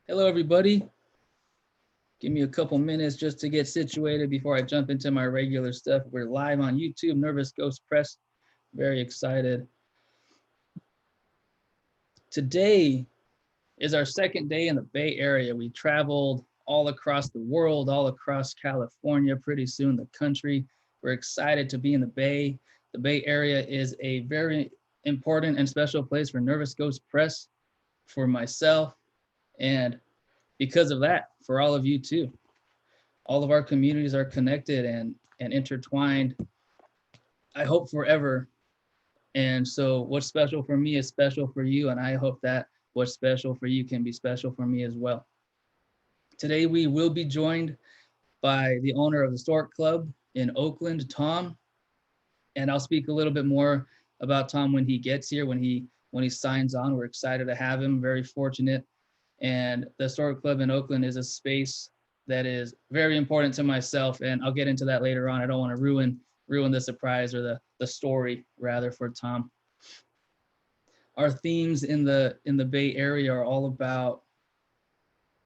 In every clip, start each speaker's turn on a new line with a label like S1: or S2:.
S1: Hello, everybody. Give me a couple minutes just to get situated before I jump into my regular stuff. We're live on YouTube, Nervous Ghost Press. Very excited. Today is our second day in the Bay Area. We traveled all across the world, all across California, pretty soon the country. We're excited to be in the Bay. The Bay Area is a very important and special place for Nervous Ghost Press, for myself, and because of that, for all of you too. All of our communities are connected and intertwined, I hope forever. And so what's special for me is special for you. And I hope that what's special for you can be special for me as well. Today, we will be joined by the owner of the Stork Club in Oakland, Tom. And I'll speak a little bit more about Tom when he gets here, when he signs on. We're excited to have him, very fortunate. And the Stork Club in Oakland is a space that is very important to myself, and I'll get into that later on. I don't want to ruin the surprise or the story rather for Tom. Our themes in the Bay Area are all about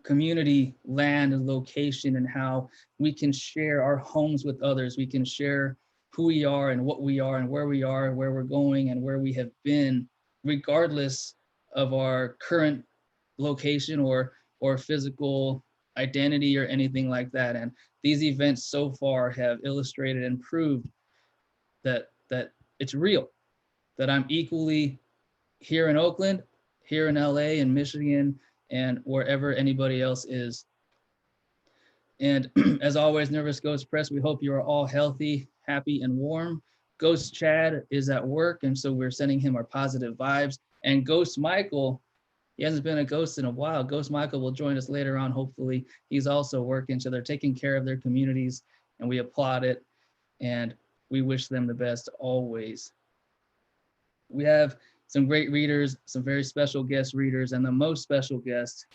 S1: community, land, and location, and how we can share our homes with others. We can share who we are and what we are and where we are and where we're going and where we have been, regardless of our current location or physical identity or anything like that. And these events so far have illustrated and proved that it's real, that I'm equally here in Oakland, here in LA, in Michigan, and wherever anybody else is. And as always, Nervous Ghost Press, we hope you are all healthy, happy, and warm. Ghost Chad is at work, and so we're sending him our positive vibes. And Ghost Michael, he hasn't been a ghost in a while. Ghost Michael will join us later on, hopefully. He's also working, so they're taking care of their communities, and we applaud it, and we wish them the best always. We have some great readers, some very special guest readers, and the most special guest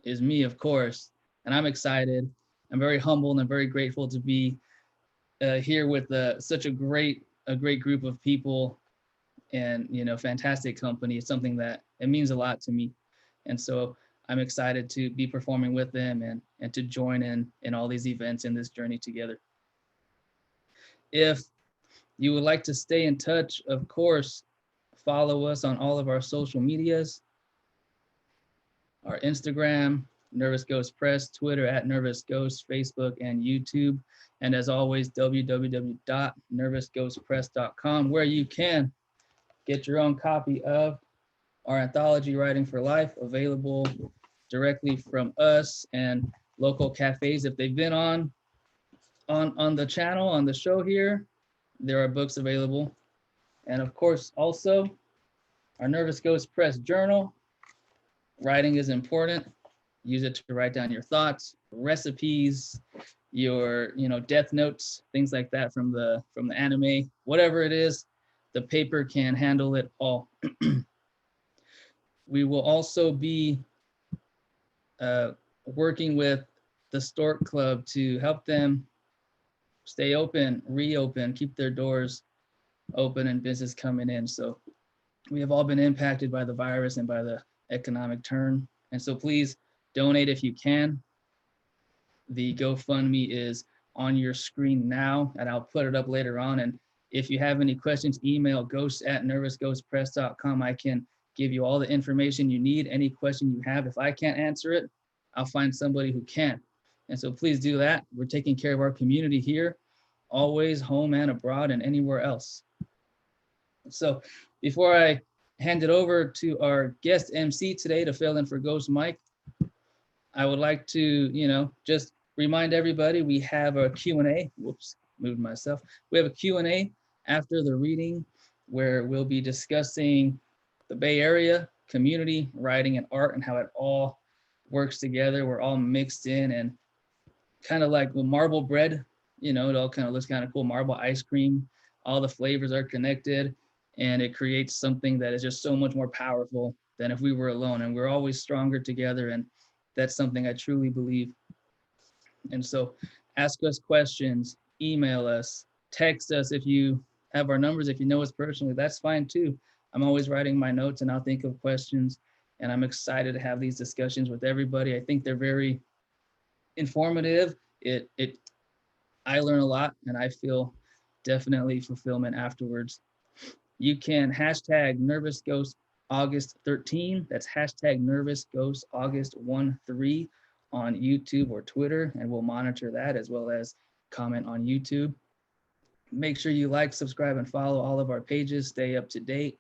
S1: is me, of course, and I'm excited. I'm very humbled and very grateful to be here with such a great group of people and fantastic company. It's something that it means a lot to me, and so I'm excited to be performing with them and to join in all these events in this journey together. If you would like to stay in touch, of course, follow us on all of our social medias, our Instagram, Nervous Ghost Press, Twitter at Nervous Ghost, Facebook, and YouTube. And as always, www.nervousghostpress.com, where you can get your own copy of our anthology, Writing for Life, available directly from us and local cafes. If they've been on the channel, on the show here, there are books available. And of course, also our Nervous Ghost Press journal. Writing is important. Use it to write down your thoughts, recipes, your death notes, things like that from the anime, whatever it is, the paper can handle it all. We will also be working with the Stork Club to help them stay open, reopen, keep their doors open and business coming in. So we have all been impacted by the virus and by the economic turn. And so please donate if you can. The GoFundMe is on your screen now, and I'll put it up later on. And if you have any questions, email ghosts@nervousghostpress.com. I can give you all the information you need. Any question you have, if I can't answer it, I'll find somebody who can. And so please do that. We're taking care of our community here, always, home and abroad and anywhere else. So before I hand it over to our guest MC today to fill in for Ghost Mike, I would like to, just remind everybody we have a Q&A. Whoops, moved myself. We have a Q&A after the reading where we'll be discussing the Bay Area, community, writing, and art, and how it all works together. We're all mixed in, and kind of like marble bread, it all kind of looks kind of cool. Marble ice cream, all the flavors are connected, and it creates something that is just so much more powerful than if we were alone. And we're always stronger together, and that's something I truly believe. And so ask us questions, email us, text us if you have our numbers. If you know us personally, that's fine too. I'm always writing my notes, and I'll think of questions. and I'm excited to have these discussions with everybody. I think they're very informative. I learn a lot, and I feel definitely fulfillment afterwards. You can hashtag Nervous Ghost August 13. That's hashtag Nervous Ghost August 13 on YouTube or Twitter, and we'll monitor that as well as comment on YouTube. Make sure you like, subscribe, and follow all of our pages. Stay up to date.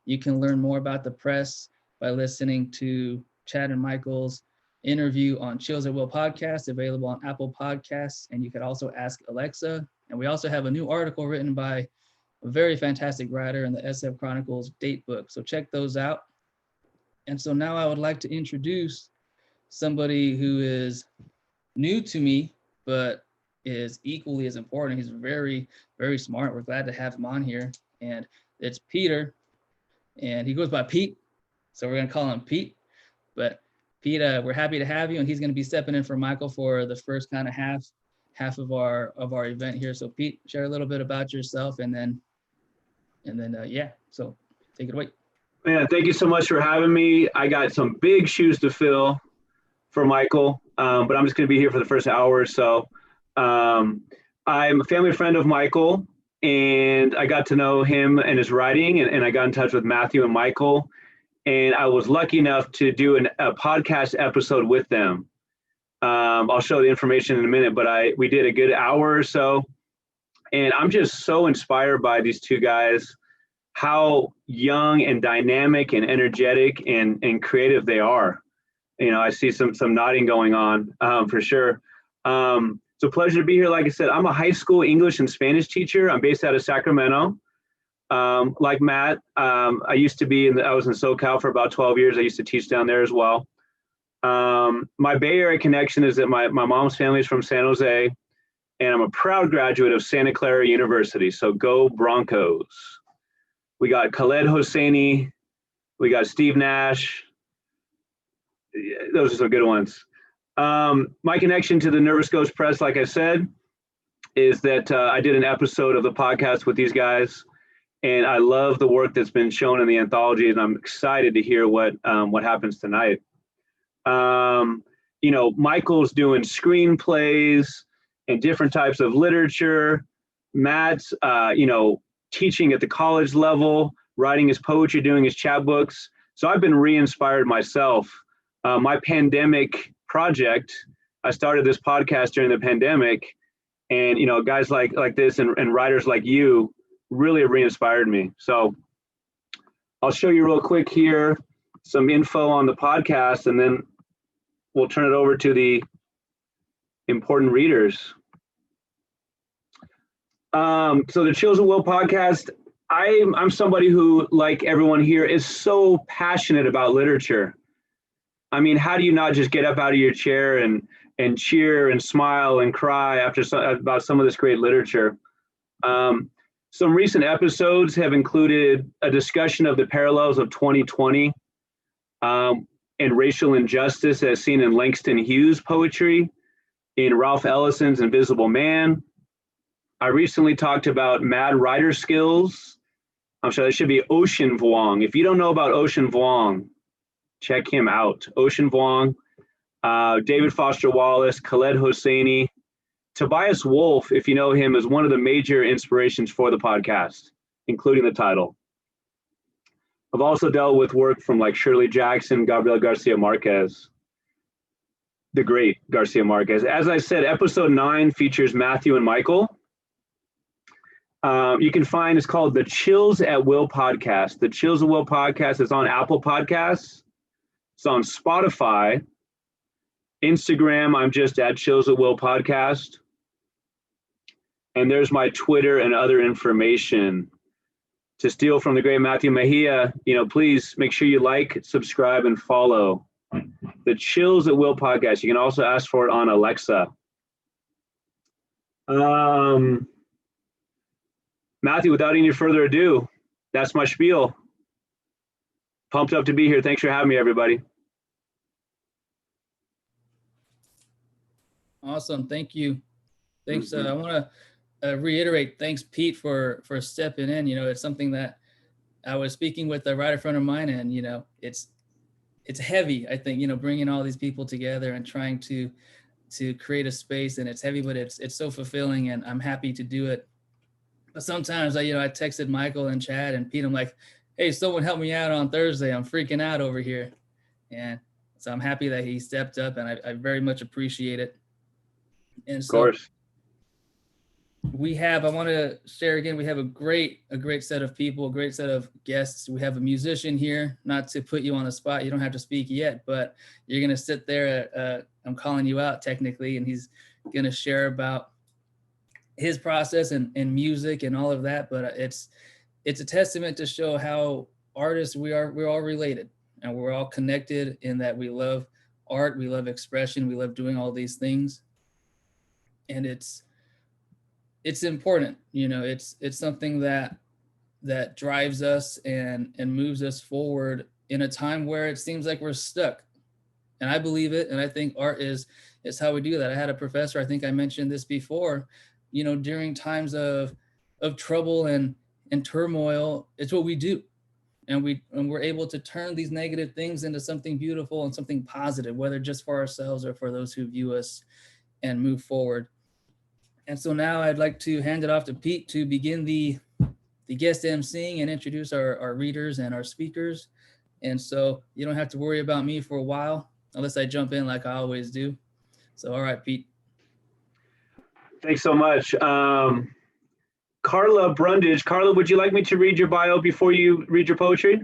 S1: You can learn more about the press by listening to Chad and Michael's interview on Chills at Will podcast, available on Apple Podcasts. And you could also ask Alexa. And we also have a new article written by a very fantastic writer in the SF Chronicles date book. So check those out. And so now I would like to introduce somebody who is new to me, but is equally as important. He's very, very smart. We're glad to have him on here. And it's Peter. And he goes by Pete. So we're going to call him Pete. But Pete, we're happy to have you. And he's going to be stepping in for Michael for the first kind of half of our event here. So Pete, share a little bit about yourself, and then yeah, so take it away.
S2: Man, thank you so much for having me. I got some big shoes to fill for Michael, but I'm just going to be here for the first hour or so. I'm a family friend of Michael, and I got to know him and his writing, and I got in touch with Matthew and Michael, and I was lucky enough to do a podcast episode with them. I'll show the information in a minute, but we did a good hour or so. And I'm just so inspired by these two guys, how young and dynamic and energetic and creative they are. You know, I see some nodding going on for sure. It's a pleasure to be here. Like I said, I'm a high school English and Spanish teacher. I'm based out of Sacramento. Like Matt, I was in SoCal for about 12 years. I used to teach down there as well. My Bay Area connection is that my mom's family is from San Jose. And I'm a proud graduate of Santa Clara University. So go Broncos. We got Khaled Hosseini. We got Steve Nash. Those are some good ones. My connection to the Nervous Ghost Press, like I said, is that I did an episode of the podcast with these guys. And I love the work that's been shown in the anthology. And I'm excited to hear what happens tonight. Michael's doing screenplays and different types of literature. Matt's, teaching at the college level, writing his poetry, doing his chapbooks. So I've been re-inspired myself. My pandemic project, I started this podcast during the pandemic, and, guys like this and writers like you really have re-inspired me. So I'll show you real quick here some info on the podcast, and then we'll turn it over to the important readers. So the Chills at Will podcast, I'm somebody who, like everyone here, is so passionate about literature. I mean, how do you not just get up out of your chair and cheer and smile and cry about some of this great literature? Some recent episodes have included a discussion of the parallels of 2020 and racial injustice as seen in Langston Hughes' poetry, in Ralph Ellison's Invisible Man. I recently talked about mad writer skills. I'm sorry, that should be Ocean Vuong. If you don't know about Ocean Vuong, check him out. Ocean Vuong, David Foster Wallace, Khaled Hosseini, Tobias Wolff, if you know him, is one of the major inspirations for the podcast, including the title. I've also dealt with work from like Shirley Jackson, Gabriel Garcia Marquez, the great Garcia Marquez. As I said, episode 9 features Matthew and Michael. You can find, it's called the Chills at Will podcast. The Chills at Will podcast is on Apple Podcasts. It's on Spotify. Instagram, I'm just at Chills at Will podcast. And there's my Twitter and other information. To steal from the great Matthew Mejia, please make sure you like, subscribe, and follow the Chills at Will podcast. You can also ask for it on Alexa. Matthew, without any further ado, that's my spiel. Pumped up to be here. Thanks for having me, everybody.
S1: Awesome. Thank you. Thanks. I want to reiterate, thanks, Pete, for stepping in. It's something that I was speaking with a writer friend of mine, and, it's it's heavy, I think, bringing all these people together and trying to create a space, and it's heavy, but it's so fulfilling, and I'm happy to do it. But sometimes I texted Michael and Chad and Pete. I'm like, hey, someone help me out on Thursday. I'm freaking out over here. And so I'm happy that he stepped up, and I very much appreciate it. And
S2: Of
S1: so
S2: course.
S1: I want to share again, we have a great set of people, a great set of guests. We have a musician here, not to put you on the spot. You don't have to speak yet, but you're going to sit there. I'm calling you out technically, and he's going to share about his process and music and all of that. But it's a testament to show how artists we're all related, and we're all connected in that we love art, we love expression, we love doing all these things. And it's important, it's something that drives us and moves us forward in a time where it seems like we're stuck. And I believe it, and I think art is how we do that. I had a professor, I think I mentioned this before, during times of trouble and turmoil, it's what we do. And we're able to turn these negative things into something beautiful and something positive, whether just for ourselves or for those who view us, and move forward. And so now I'd like to hand it off to Pete to begin the guest emceeing and introduce our readers and our speakers. And so you don't have to worry about me for a while, unless I jump in like I always do. So, all right, Pete.
S2: Thanks so much. Carla Brundage. Carla, would you like me to read your bio before you read your poetry?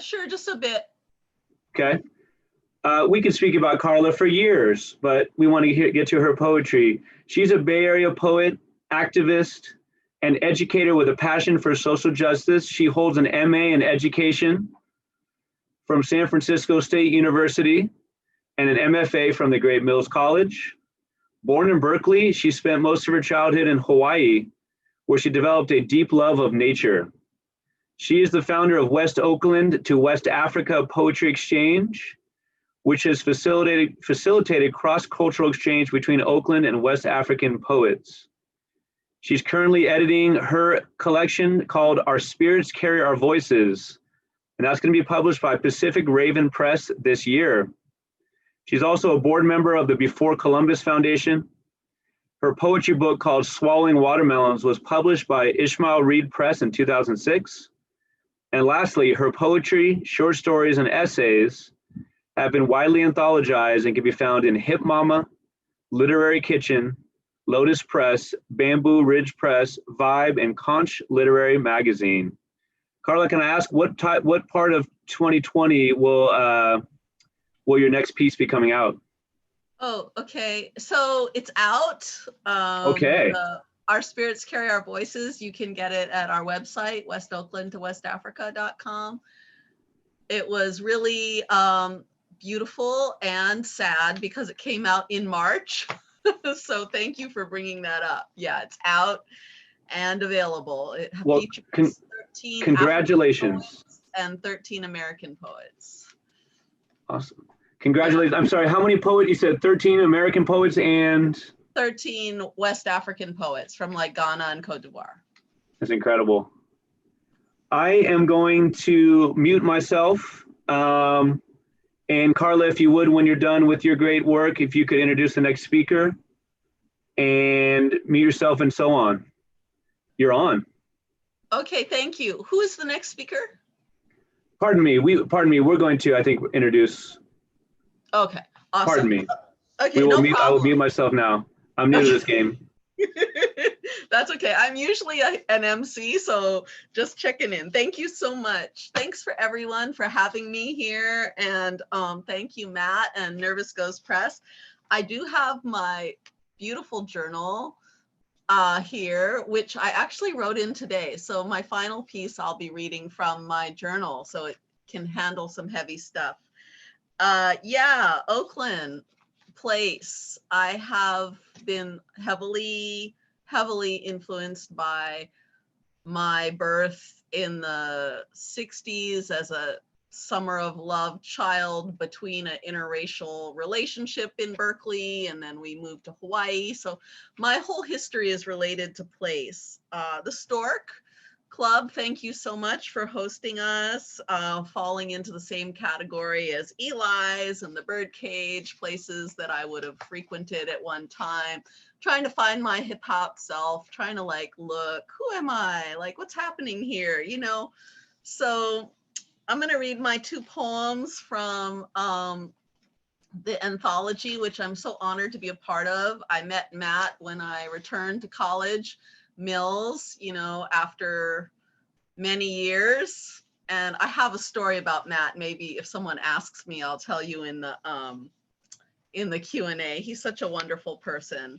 S3: Sure, just a bit.
S2: Okay. We could speak about Carla for years, but we want to get to her poetry. She's a Bay Area poet, activist, and educator with a passion for social justice. She holds an MA in education from San Francisco State University and an MFA from the Great Mills College. Born in Berkeley, she spent most of her childhood in Hawaii, where she developed a deep love of nature. She is the founder of West Oakland to West Africa Poetry Exchange, which has facilitated cross-cultural exchange between Oakland and West African poets. She's currently editing her collection called Our Spirits Carry Our Voices, and that's going to be published by Pacific Raven Press this year. She's also a board member of the Before Columbus Foundation. Her poetry book called Swallowing Watermelons was published by Ishmael Reed Press in 2006. And lastly, her poetry, short stories, and essays have been widely anthologized and can be found in Hip Mama, Literary Kitchen, Lotus Press, Bamboo Ridge Press, Vibe, and Conch Literary Magazine. Carla, can I ask what part of 2020 will your next piece be coming out?
S3: Oh, okay. So it's out.
S2: Okay.
S3: Our Spirits Carry Our Voices. You can get it at our website, westoaklandtowestafrica.com. It was really beautiful and sad because it came out in March. So thank you for bringing that up. Yeah, it's out and available. It features 13
S2: congratulations.
S3: African poets and 13 American poets.
S2: Awesome. Congratulations. I'm sorry, how many poets? You said 13 American poets and
S3: 13 West African poets from like Ghana and Cote d'Ivoire.
S2: That's incredible. I am going to mute myself. And Carla, if you would, when you're done with your great work, if you could introduce the next speaker and mute yourself and so on. You're on.
S3: Okay, thank you. Who is the next speaker?
S2: Pardon me. We're going to, I think, introduce.
S3: Okay, awesome.
S2: Pardon me.
S3: Okay, no problem.
S2: I will mute myself now. I'm new to this game.
S3: That's okay. I'm usually an MC, so just checking in. Thank you so much. Thanks for everyone for having me here. And thank you, Matt and Nervous Ghost Press. I do have my beautiful journal here, which I actually wrote in today. So my final piece I'll be reading from my journal so it can handle some heavy stuff. Yeah, Oakland place. I have been heavily influenced by my birth in the 60s as a summer of love child between an interracial relationship in Berkeley, and then we moved to Hawaii. So my whole history is related to place. The Stork, Club, thank you so much for hosting us, falling into the same category as Eli's and the Birdcage, places that I would have frequented at one time, trying to find my hip hop self, trying to like, look, who am I? Like, what's happening here? You know? So I'm gonna read my 2 poems from the anthology, which I'm so honored to be a part of. I met Matt when I returned to college, Mills, you know, after many years. And I have a story about Matt. Maybe if someone asks me, I'll tell you in the Q&A. He's such a wonderful person.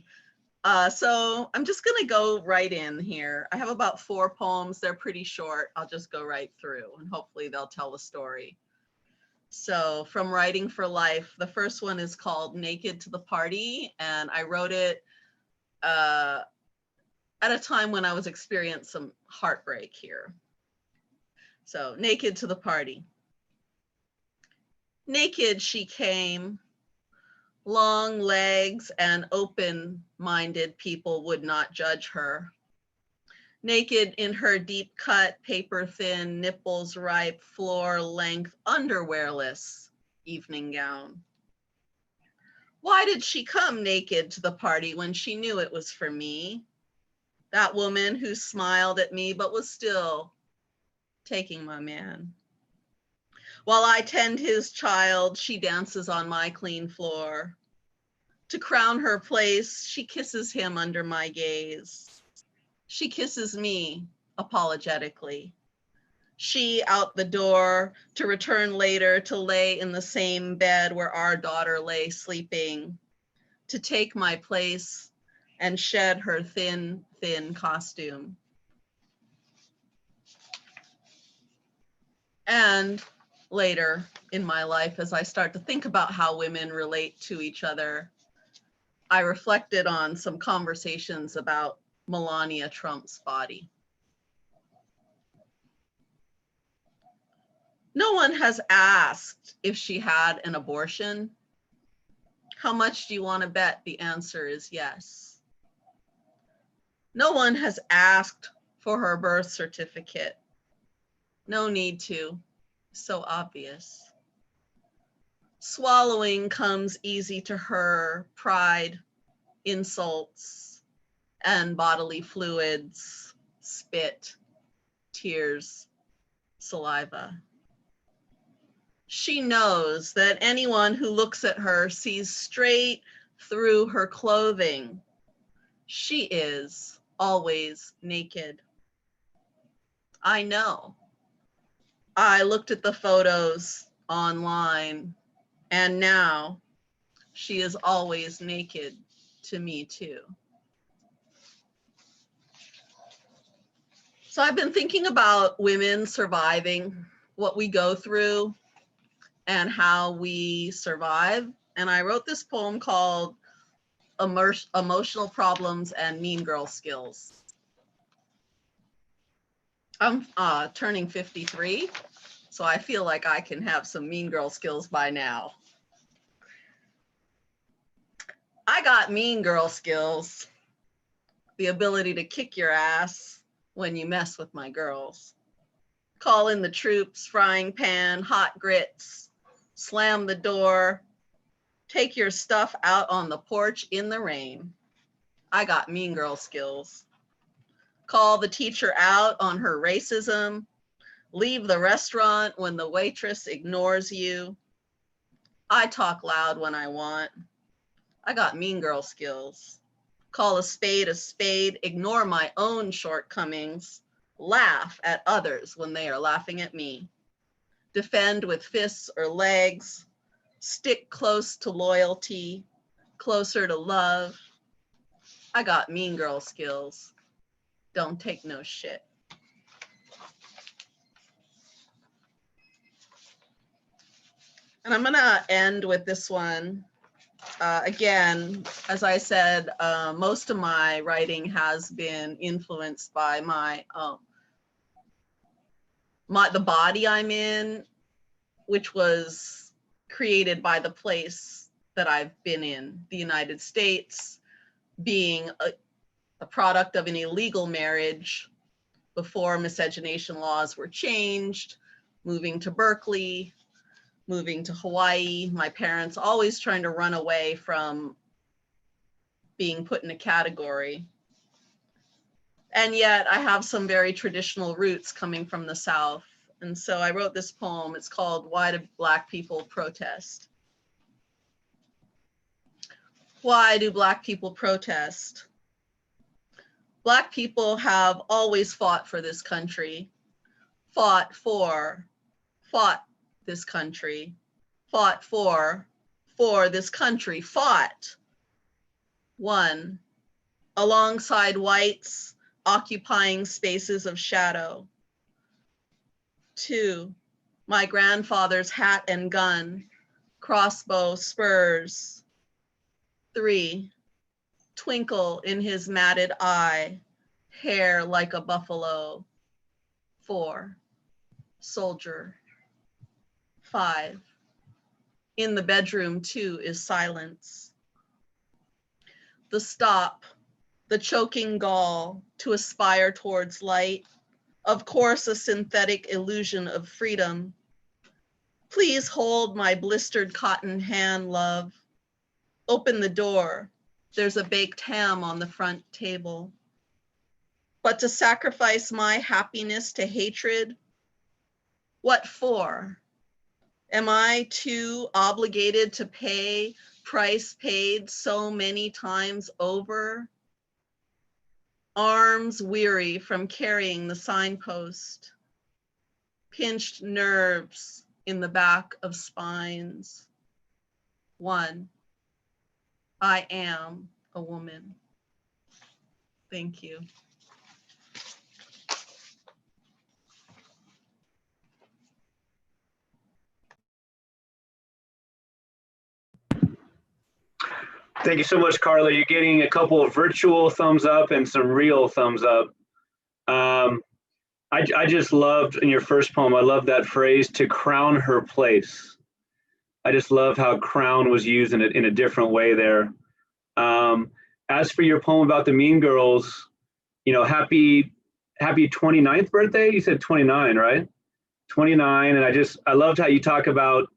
S3: So I'm just gonna go right in here. I have about 4 poems. They're pretty short. I'll just go right through and hopefully they'll tell the story. So from Writing for Life, the first one is called Naked to the Party. And I wrote it at a time when I was experiencing some heartbreak here. So, naked to the party. Naked she came, long legs and open-minded people would not judge her. Naked in her deep cut, paper thin, nipples ripe, floor length, underwearless evening gown. Why did she come naked to the party when she knew it was for me? That woman who smiled at me but was still taking my man. While I tend his child, she dances on my clean floor. To crown her place, she kisses him under my gaze. She kisses me apologetically. She out the door to return later to lay in the same bed where our daughter lay sleeping, to take my place and shed her thin, thin costume. And later in my life, as I start to think about how women relate to each other, I reflected on some conversations about Melania Trump's body. No one has asked if she had an abortion. How much do you want to bet? The answer is yes. No one has asked for her birth certificate. No need to, so obvious. Swallowing comes easy to her, pride, insults, and bodily fluids, spit, tears, saliva. She knows that anyone who looks at her sees straight through her clothing. She is always naked. I know. I looked at the photos online, and now she is always naked to me too. So I've been thinking about women surviving, what we go through, and how we survive. And I wrote this poem called Emotional Problems and Mean Girl Skills. I'm turning 53, so I feel like I can have some mean girl skills by now. I got mean girl skills, the ability to kick your ass when you mess with my girls. Call in the troops, frying pan, hot grits, slam the door, take your stuff out on the porch in the rain. I got mean girl skills. Call the teacher out on her racism, leave the restaurant when the waitress ignores you. I talk loud when I want. I got mean girl skills. Call a spade, ignore my own shortcomings, laugh at others when they are laughing at me. Defend with fists or legs, stick close to loyalty, closer to love. I got mean girl skills. Don't take no shit. And I'm gonna end with this one. Again, as I said, most of my writing has been influenced by the body I'm in, which was created by the place that I've been in, the United States, being a product of an illegal marriage before miscegenation laws were changed, moving to Berkeley, moving to Hawaii, my parents always trying to run away from being put in a category. And yet I have some very traditional roots coming from the South. And so I wrote this poem. It's called Why Do Black People Protest? Why do Black people protest? Black people have always fought for this country, fought this country, fought for this country, fought, won, alongside whites occupying spaces of shadow. 2, my grandfather's hat and gun, crossbow, spurs. 3, twinkle in his matted eye, hair like a buffalo. 4, soldier. 5, in the bedroom too is silence. The stop, the choking gall to aspire towards light, of course a synthetic illusion of freedom. Please hold my blistered cotton hand, love. Open the door, there's a baked ham on the front table. But to sacrifice my happiness to hatred, what for? Am I too obligated to pay price paid so many times over? Arms weary from carrying the signpost, pinched nerves in the back of spines. 1, I am a woman. Thank you.
S2: Thank you so much, Carla. You're getting a couple of virtual thumbs up and some real thumbs up. I just loved in your first poem, I love that phrase, to crown her place. I just love how crown was used in a different way there. As for your poem about the Mean Girls, happy 29th birthday. You said 29, right? 29. And I loved how you talk about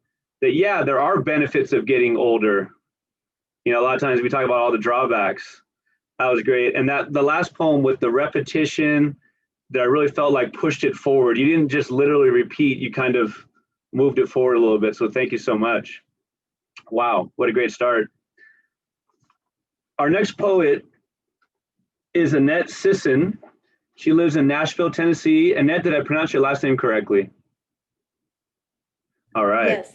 S2: that. Yeah, there are benefits of getting older. A lot of times we talk about all the drawbacks. That was great. And that the last poem with the repetition that I really felt like pushed it forward. You didn't just literally repeat, you kind of moved it forward a little bit. So thank you so much. Wow, what a great start. Our next poet is Annette Sisson. She lives in Nashville, Tennessee. Annette, did I pronounce your last name correctly? All right.
S4: Yes,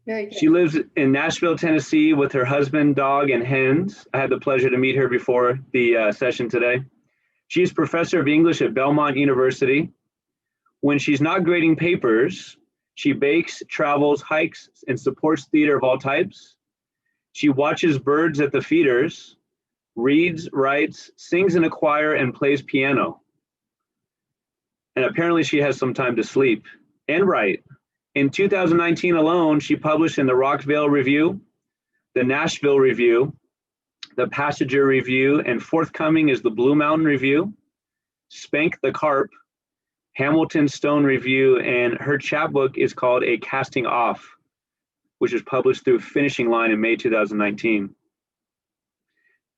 S4: very good.
S2: She lives in Nashville, Tennessee with her husband, dog, and hens. I had the pleasure to meet her before the session today. She's professor of English at Belmont University. When she's not grading papers, she bakes, travels, hikes, and supports theater of all types. She watches birds at the feeders, reads, writes, sings in a choir, and plays piano. And apparently she has some time to sleep and write. In 2019 alone, she published in the Rockville Review, the Nashville Review, the Passenger Review, and forthcoming is the Blue Mountain Review, Spank the Carp, Hamilton Stone Review, and her chapbook is called A Casting Off, which was published through Finishing Line in May 2019.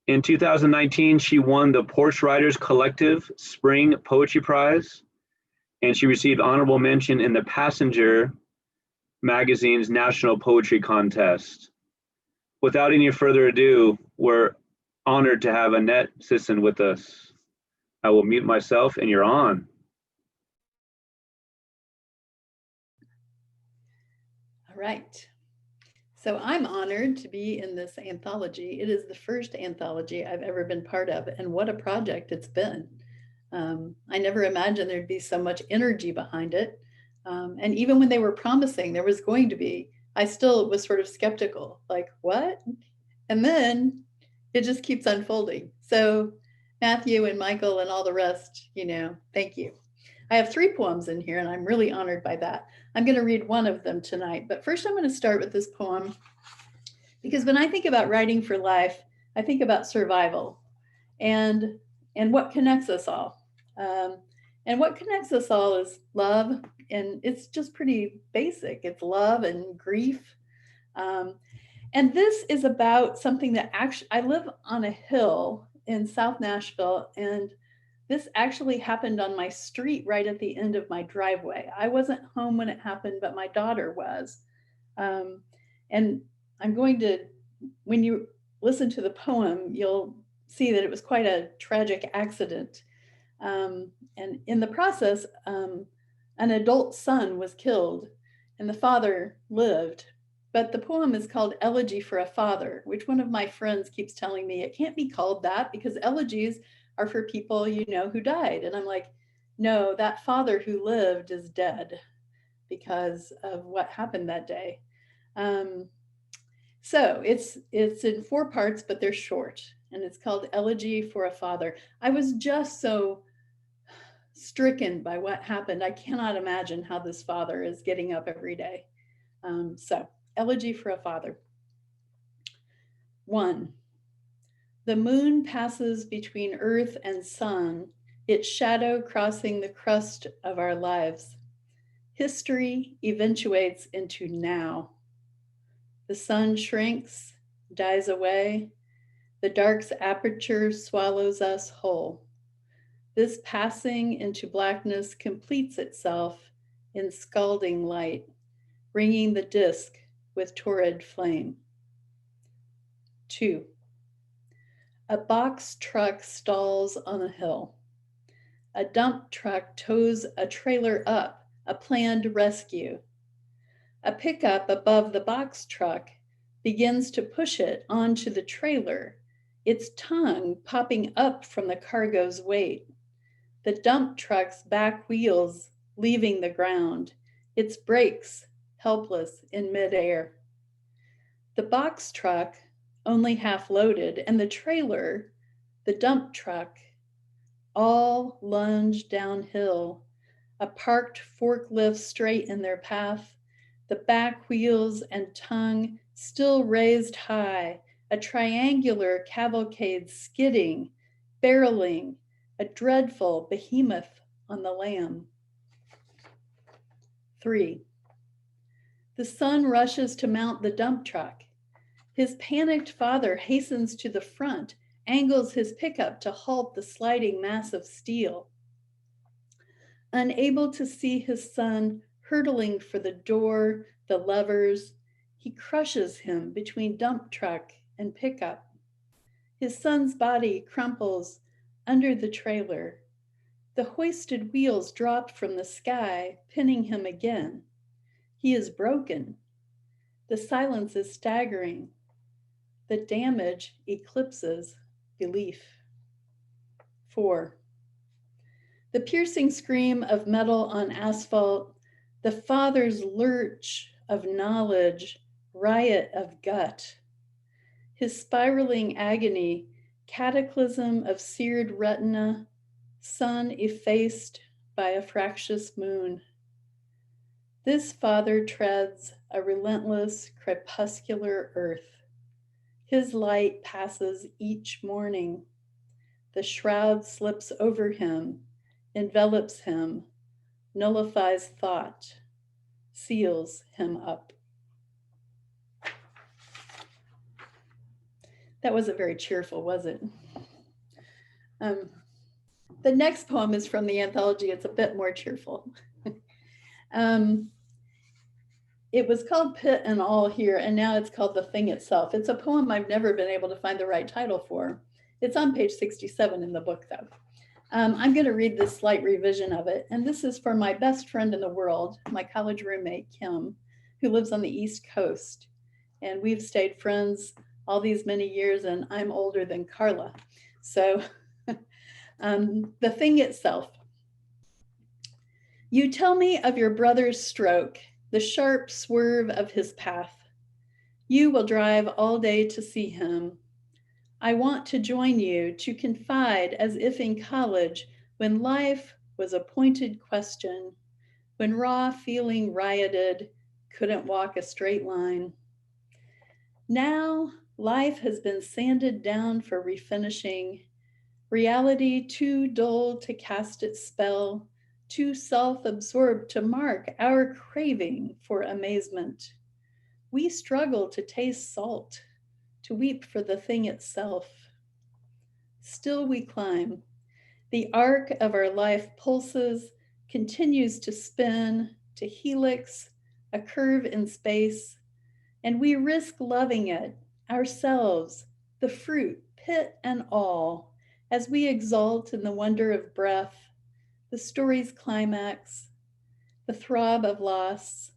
S2: In 2019, she won the Porch Writers Collective Spring Poetry Prize, and she received honorable mention in the Passenger magazine's National Poetry Contest. Without any further ado, we're honored to have Annette Sisson with us. I will mute myself and you're on.
S4: All right. So I'm honored to be in this anthology. It is the first anthology I've ever been part of, and what a project it's been. I never imagined there'd be so much energy behind it. And even when they were promising there was going to be, I still was sort of skeptical, like, what? And then it just keeps unfolding. So Matthew and Michael and all the rest, thank you. I have 3 poems in here and I'm really honored by that. I'm going to read one of them tonight, but first I'm going to start with this poem because when I think about writing for life, I think about survival and what connects us all. And what connects us all is love, and it's just pretty basic. It's love and grief. Um, and this is about something that actually, I live on a hill in South Nashville, and this actually happened on my street right at the end of my driveway. I wasn't home when it happened, but my daughter was. And I'm going to, when you listen to the poem, you'll see that it was quite a tragic accident. And in the process, an adult son was killed and the father lived. But the poem is called Elegy for a Father, which one of my friends keeps telling me it can't be called that because elegies are for people you know who died. And I'm like, no, that father who lived is dead because of what happened that day. So it's in 4 parts, but they're short, and it's called Elegy for a Father. I was just so stricken by what happened. I cannot imagine how this father is getting up every day. So, Elegy for a Father. 1. The moon passes between earth and sun, its shadow crossing the crust of our lives. History eventuates into now. The sun shrinks, dies away. The dark's aperture swallows us whole. This passing into blackness completes itself in scalding light, ringing the disk with torrid flame. 2. A box truck stalls on a hill. A dump truck tows a trailer up, a planned rescue. A pickup above the box truck begins to push it onto the trailer, its tongue popping up from the cargo's weight. The dump truck's back wheels leaving the ground, its brakes helpless in midair. The box truck only half loaded, and the trailer, the dump truck, all lunge downhill, a parked forklift straight in their path, the back wheels and tongue still raised high, a triangular cavalcade skidding, barreling, a dreadful behemoth on the lamb. 3. The son rushes to mount the dump truck. His panicked father hastens to the front, angles his pickup to halt the sliding mass of steel. Unable to see his son hurtling for the door, the levers, he crushes him between dump truck and pickup. His son's body crumples under the trailer. The hoisted wheels drop from the sky, pinning him again. He is broken. The silence is staggering. The damage eclipses belief. 4. The piercing scream of metal on asphalt, the father's lurch of knowledge, riot of gut. His spiraling agony, cataclysm of seared retina, sun effaced by a fractious moon. This father treads a relentless crepuscular earth. His light passes each morning. The shroud slips over him, envelops him, nullifies thought, seals him up. That wasn't very cheerful, was it? The next poem is from the anthology. It's a bit more cheerful. It was called Pit and All here, and now it's called The Thing Itself. It's a poem I've never been able to find the right title for. It's on page 67 in the book, though. I'm going to read this slight revision of it, and this is for my best friend in the world, my college roommate, Kim, who lives on the East Coast. And we've stayed friends all these many years, and I'm older than Carla. So The Thing Itself. You tell me of your brother's stroke, the sharp swerve of his path. You will drive all day to see him. I want to join you, to confide as if in college, when life was a pointed question, when raw feeling rioted, couldn't walk a straight line. Now, life has been sanded down for refinishing, reality too dull to cast its spell, too self-absorbed to mark our craving for amazement. We struggle to taste salt, to weep for the thing itself. Still we climb. The arc of our life pulses, continues to spin, to helix, a curve in space, and we risk loving it, ourselves, the fruit, pit and all, as we exult in the wonder of breath, the story's climax, the throb of loss,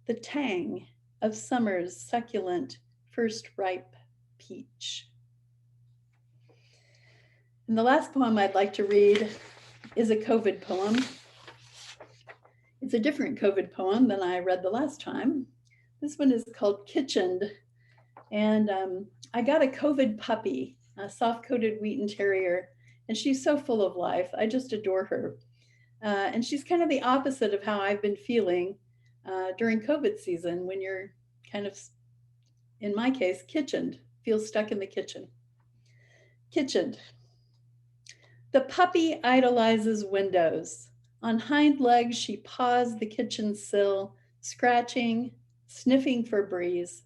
S4: the tang of summer's succulent first ripe peach. And the last poem I'd like to read is a COVID poem. It's a different COVID poem than I read the last time. This one is called Kitchened. And I got a COVID puppy, a soft-coated Wheaten Terrier, and she's so full of life. I just adore her. And she's kind of the opposite of how I've been feeling during COVID season, when you're kind of, in my case, kitchened, feel stuck in the kitchen. Kitchened. The puppy idolizes windows. On hind legs, she paws the kitchen sill, scratching, sniffing for breeze.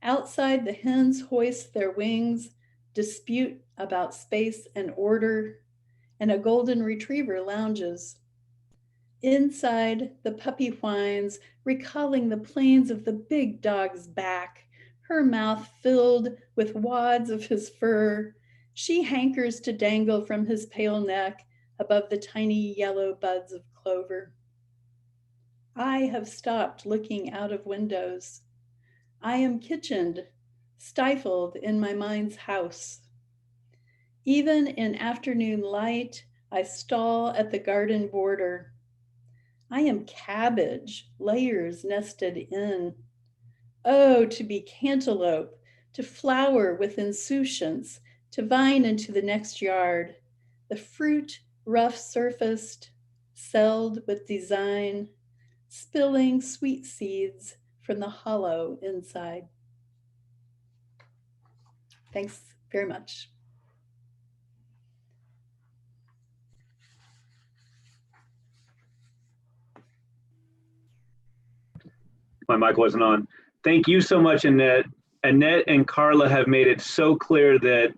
S4: Outside, the hens hoist their wings, dispute about space and order, and a golden retriever lounges. Inside, the puppy whines, recalling the plains of the big dog's back, her mouth filled with wads of his fur. She hankers to dangle from his pale neck above the tiny yellow buds of clover. I have stopped looking out of windows. I am kitchened, stifled in my mind's house. Even in afternoon light, I stall at the garden border. I am cabbage, layers nested in. Oh, to be cantaloupe, to flower with insouciance, to vine into the next yard, the fruit rough surfaced, celled with design, spilling sweet seeds from the hollow inside. Thanks very much.
S2: My mic wasn't on. Thank you so much, Annette. Annette and Carla have made it so clear that,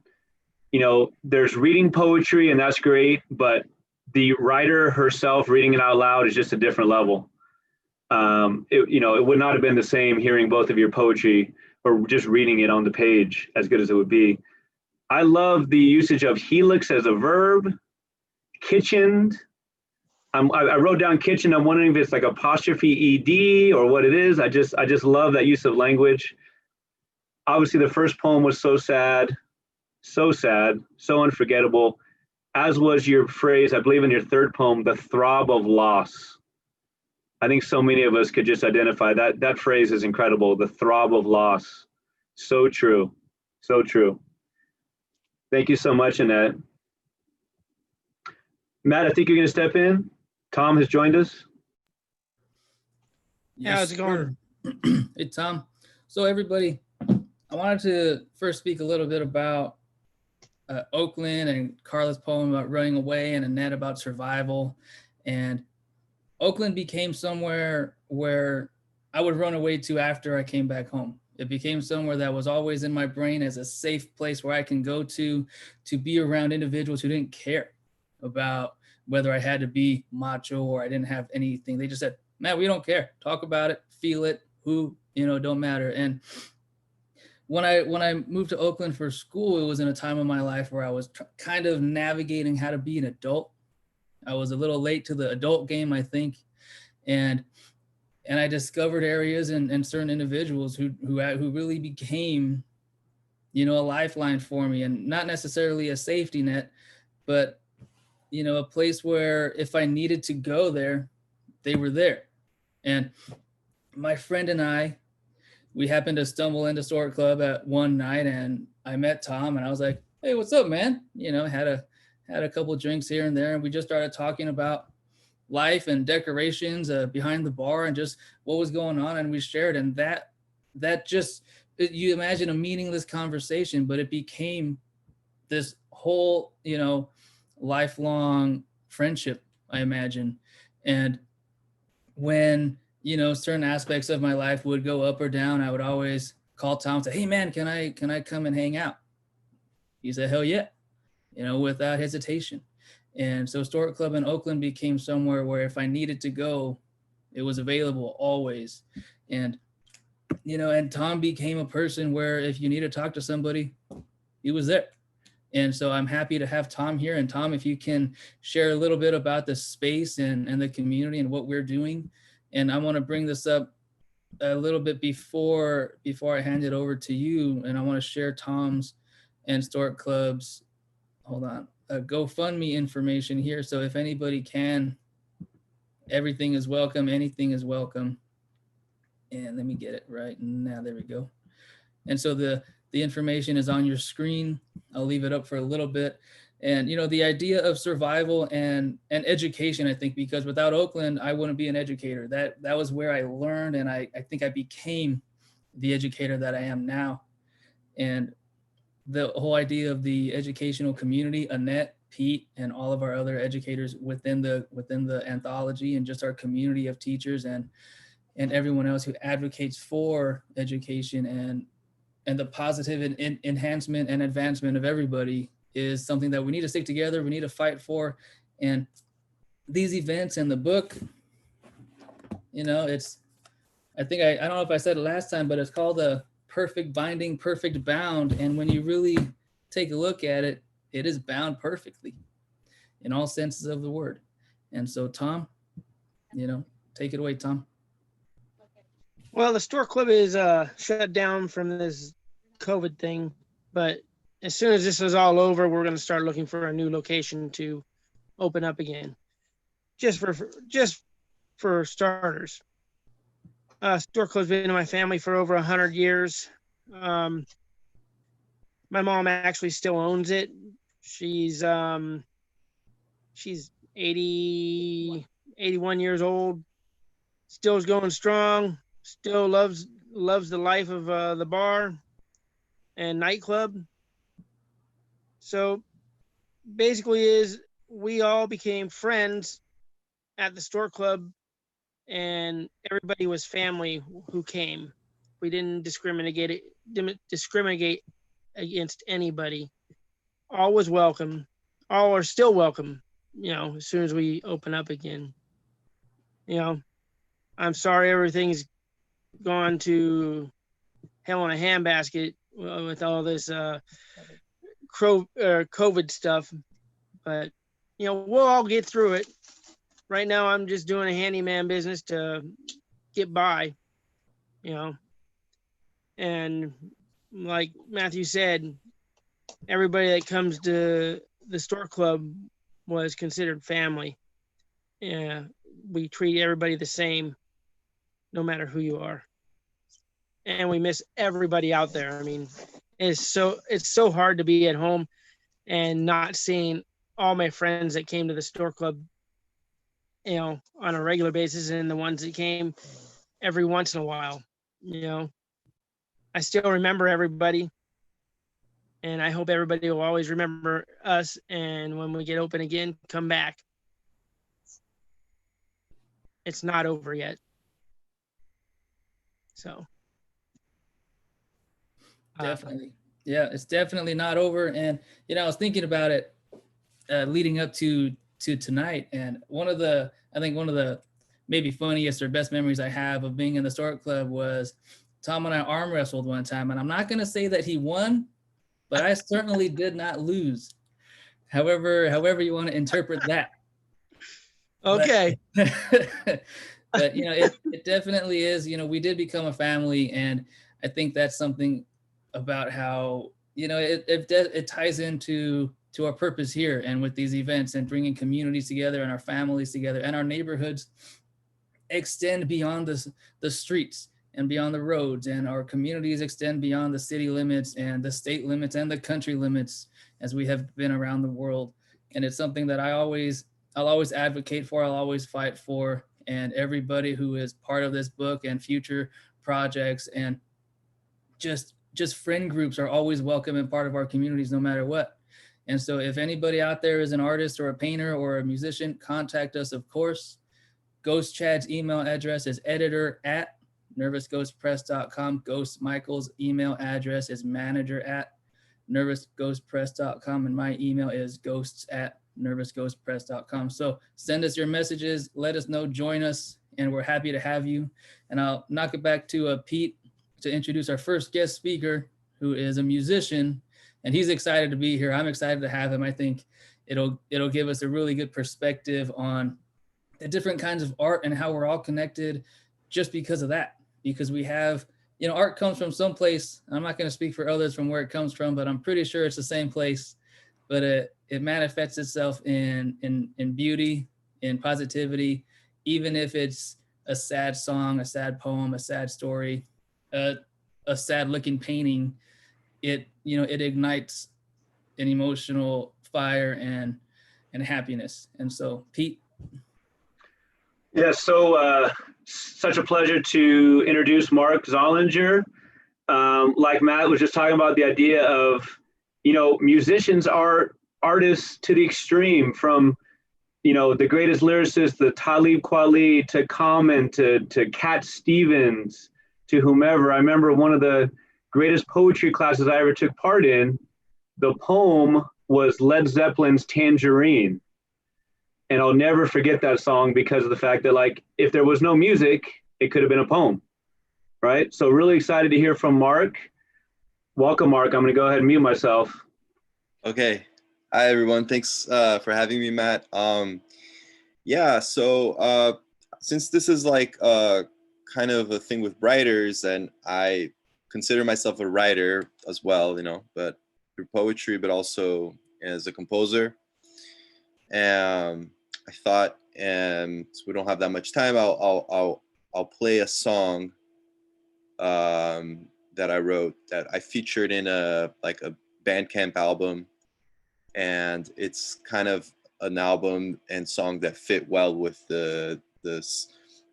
S2: you know, there's reading poetry and that's great, but the writer herself reading it out loud is just a different level. It would not have been the same hearing both of your poetry or just reading it on the page, as good as it would be. I love the usage of helix as a verb, kitchened. I wrote down kitchen. I'm wondering if it's like apostrophe ed or what it is. I just love that use of language. Obviously, the first poem was so sad, so unforgettable, as was your phrase, I believe in your third poem, the throb of loss. I think so many of us could just identify that. That phrase is incredible, the throb of loss. So true, so true. Thank you so much, Annette. Matt, I think you're gonna step in. Tom has joined us.
S1: Yeah, how's it going? Hey, Tom. So everybody, I wanted to first speak a little bit about Oakland and Carla's poem about running away, and Annette about survival. And Oakland became somewhere where I would run away to after I came back home. It became somewhere that was always in my brain as a safe place where I can go to be around individuals who didn't care about whether I had to be macho or I didn't have anything. They just said, man, we don't care. Talk about it, feel it, don't matter. And when I moved to Oakland for school, it was in a time of my life where I was kind of navigating how to be an adult. I was a little late to the adult game, I think. And I discovered areas and certain individuals who really became, a lifeline for me, and not necessarily a safety net, but, a place where if I needed to go there, they were there. And my friend and I, we happened to stumble into Stork Club at one night, and I met Tom, and I was like, hey, what's up, man? Had a couple of drinks here and there, and we just started talking about life and decorations behind the bar and just what was going on, and we shared. And that just, you imagine a meaningless conversation, but it became this whole, lifelong friendship. I imagine. And when, certain aspects of my life would go up or down, I would always call Tom and say, hey man, can I come and hang out? He said, hell yeah, without hesitation. And so Stork Club in Oakland became somewhere where if I needed to go, it was available always. And, and Tom became a person where if you need to talk to somebody, he was there. And so I'm happy to have Tom here. And Tom, if you can share a little bit about the space and the community and what we're doing. And I want to bring this up a little bit before I hand it over to you. And I want to share Tom's and Stork Club's, hold on, GoFundMe information here. So if anybody can, everything is welcome, anything is welcome. And let me get it right now. There we go. And so the information is on your screen. I'll leave it up for a little bit. And, the idea of survival and education, I think, because without Oakland, I wouldn't be an educator. That was where I learned, and I think I became the educator that I am now. And the whole idea of the educational community, Annette, Pete, and all of our other educators within the anthology, and just our community of teachers and everyone else who advocates for education and the positive enhancement and advancement of everybody is something that we need to stick together. We need to fight for. And these events and the book, it's, I think I don't know if I said it last time, but it's called a Perfect Binding, Perfect Bound. And when you really take a look at it, it is bound perfectly in all senses of the word. And so Tom, take it away, Tom.
S5: Well, the Stork Club is shut down from this COVID thing, but as soon as this is all over, we're going to start looking for a new location to open up again. Just for starters, Stork Club's been in my family for over 100 years. My mom actually still owns it. She's 81 years old, still is going strong. Still loves the life of the bar and nightclub. So basically we all became friends at the Stork Club, and everybody was family who came. We didn't discriminate against anybody. All was welcome. All are still welcome, as soon as we open up again. I'm sorry everything's gone to hell in a handbasket with all this COVID stuff, but we'll all get through it. Right now I'm just doing a handyman business to get by, and like Matthew said, everybody that comes to the Stork Club was considered family. Yeah, we treat everybody the same, no matter who you are. And we miss everybody out there. I mean, it's so hard to be at home and not seeing all my friends that came to the Stork Club, on a regular basis, and the ones that came every once in a while. I still remember everybody, and I hope everybody will always remember us. And when we get open again, come back. It's not over yet. So.
S1: Definitely. Yeah, it's definitely not over. And, I was thinking about it leading up to tonight. And one of the maybe funniest or best memories I have of being in the Stork Club was Tom and I arm wrestled one time. And I'm not going to say that he won, but I certainly did not lose. However you want to interpret that.
S5: Okay.
S1: But it definitely is, we did become a family. And I think that's something about how, it ties into our purpose here and with these events and bringing communities together and our families together, and our neighborhoods extend beyond the streets and beyond the roads, and our communities extend beyond the city limits and the state limits and the country limits as we have been around the world. And it's something that I'll always advocate for, I'll always fight for. And everybody who is part of this book and future projects and just friend groups are always welcome and part of our communities, no matter what. And so if anybody out there is an artist or a painter or a musician, contact us, of course. Ghost Chad's email address is editor@nervousghostpress.com. Ghost Michael's email address is manager@nervousghostpress.com. And my email is ghosts@nervousghostpress.com. So send us your messages, let us know, join us, and we're happy to have you. And I'll knock it back to Pete to introduce our first guest speaker, who is a musician, and he's excited to be here. I'm excited to have him. I think it'll give us a really good perspective on the different kinds of art and how we're all connected just because of that. Because we have, art comes from someplace. I'm not going to speak for others from where it comes from, but I'm pretty sure it's the same place. But it manifests itself in beauty, in positivity, even if it's a sad song, a sad poem, a sad story, a sad looking painting. It ignites an emotional fire and happiness. And so, Pete.
S2: Yeah, so such a pleasure to introduce Mark Zollinger. Like Matt was just talking about, the idea of, musicians are artists to the extreme, from, the greatest lyricists, the Talib Kweli, to Common, to Cat Stevens, to whomever. I remember one of the greatest poetry classes I ever took part in, the poem was Led Zeppelin's Tangerine. And I'll never forget that song because of the fact that, like, if there was no music, it could have been a poem, right? So really excited to hear from Mark. Welcome, Mark. I'm going to go ahead and mute myself.
S6: Okay. Hi, everyone. Thanks for having me, Matt. Yeah, so since this is like kind of a thing with writers, and I consider myself a writer as well, but through poetry, but also as a composer. I thought, so we don't have that much time, I'll play a song that I wrote, that I featured in a Bandcamp album, and it's kind of an album and song that fit well with the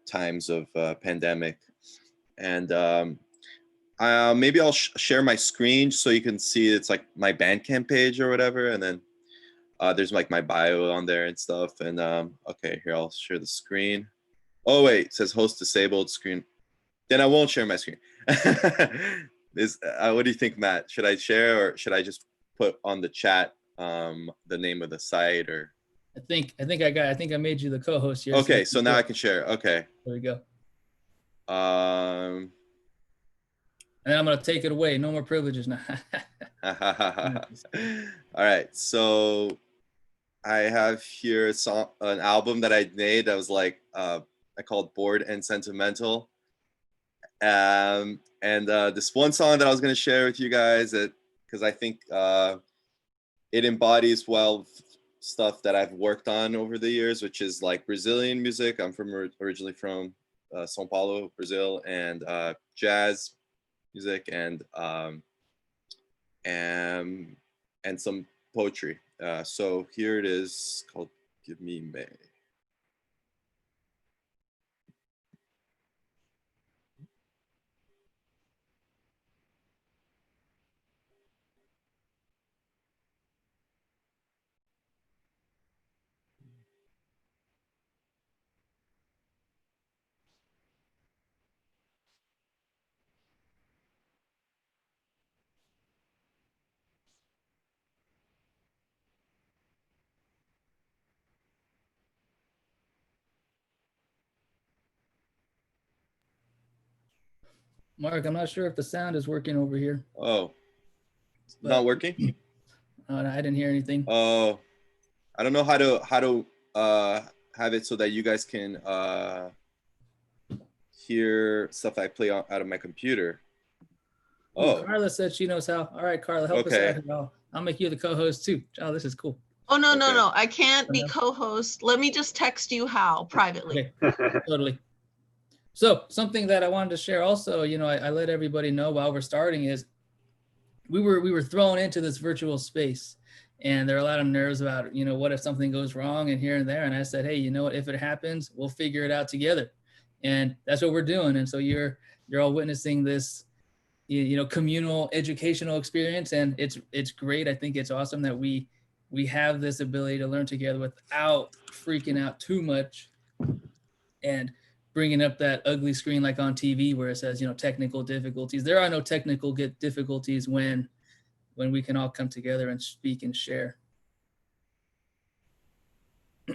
S6: times of pandemic. And maybe I'll share my screen so you can see it's like my Bandcamp page or whatever, and then there's like my bio on there and stuff. And okay, here, I'll share the screen. Oh wait, it says host disabled screen. Then I won't share my screen. What do you think, Matt? Should I share, or should I just put on the chat the name of the site? Or
S1: I think I made you the co-host here.
S6: Okay, so now I can share. Okay.
S1: There we go.
S6: And
S1: then I'm gonna take it away. No more privileges now.
S6: All right, so I have here an album that I made that was like I called Bored and Sentimental. And this one song that I was going to share with you guys, because I think it embodies well stuff that I've worked on over the years, which is like Brazilian music. I'm originally from São Paulo, Brazil, and jazz music and some poetry. So here it is, called Give Me May.
S1: Mark, I'm not sure if the sound is working over here.
S6: Oh, not working?
S1: I didn't hear anything.
S6: Oh, I don't know how to have it so that you guys can hear stuff I play out of my computer. Oh,
S1: Carla said she knows how. All right, Carla, help us out here. I'll make you the co-host too. Oh, this is cool.
S3: Oh, no. I can't be co-host. Let me just text you how privately.
S1: Okay. Totally. So something that I wanted to share also, I let everybody know while we're starting is we were thrown into this virtual space, and there are a lot of nerves about, what if something goes wrong and here and there. And I said, hey, if it happens, we'll figure it out together. And that's what we're doing. And so you're all witnessing this, communal educational experience. And it's great. I think it's awesome that we we have this ability to learn together without freaking out too much and bringing up that ugly screen like on TV where it says, technical difficulties. There are no technical difficulties when we can all come together and speak and share.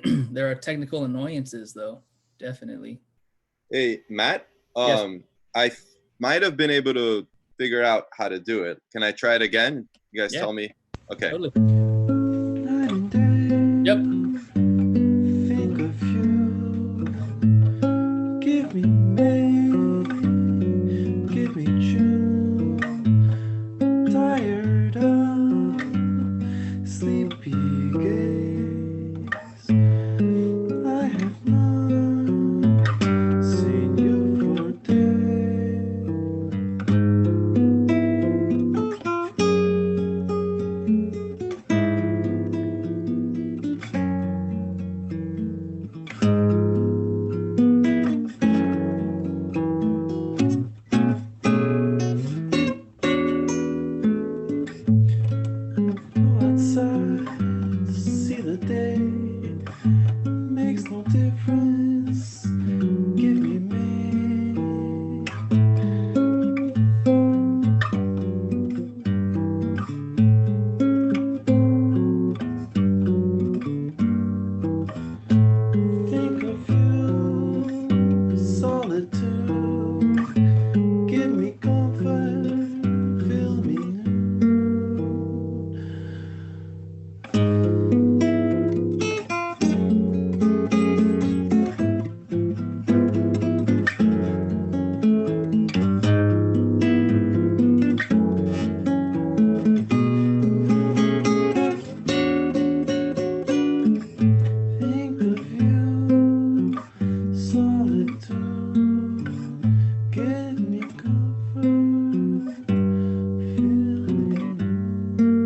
S1: There are technical annoyances though, definitely.
S6: Hey, Matt,
S1: Yes.
S6: I might have been able to figure out how to do it. Can I try it again? You guys
S1: Yeah.
S6: tell me. Okay.
S1: Totally. Yep.
S7: Think of you. Give me May, give me June. Tired of sleepy gaze. I have not seen you for days. Go outside, see the day. Makes no difference. Give me May. Think of you, solitude. Give me comfort, fill me new. Think of you, solitude. Give me comfort, fill me new.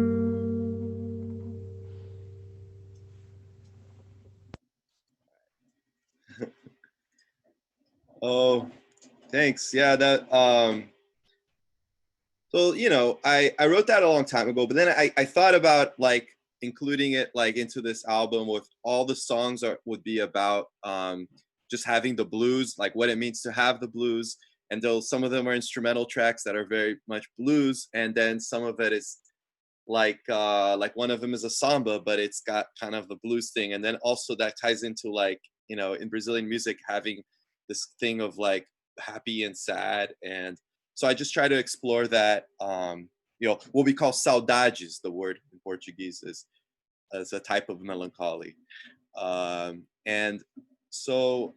S6: Oh, thanks. Yeah, that so I wrote that a long time ago, but then I thought about like including it like into this album with all the songs would be about just having the blues, like what it means to have the blues. And though some of them are instrumental tracks that are very much blues, and then some of it is like one of them is a samba, but it's got kind of the blues thing. And then also that ties into like, in Brazilian music having this thing of like happy and sad. And so I just try to explore that, what we call saudades, the word in Portuguese is as a type of melancholy. And so,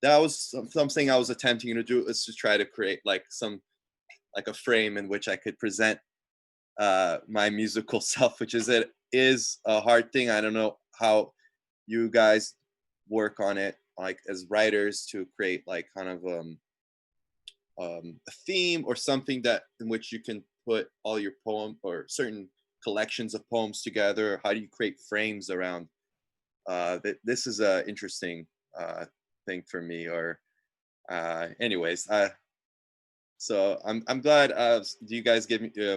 S6: that was something I was attempting to do, is to try to create like a frame in which I could present my musical self, which is a hard thing. I don't know how you guys work on it, like as writers, to create like kind of a theme or something that in which you can put all your poem or certain collections of poems together. How do you create frames around this is a interesting thing for me. Or anyways, so I'm glad you guys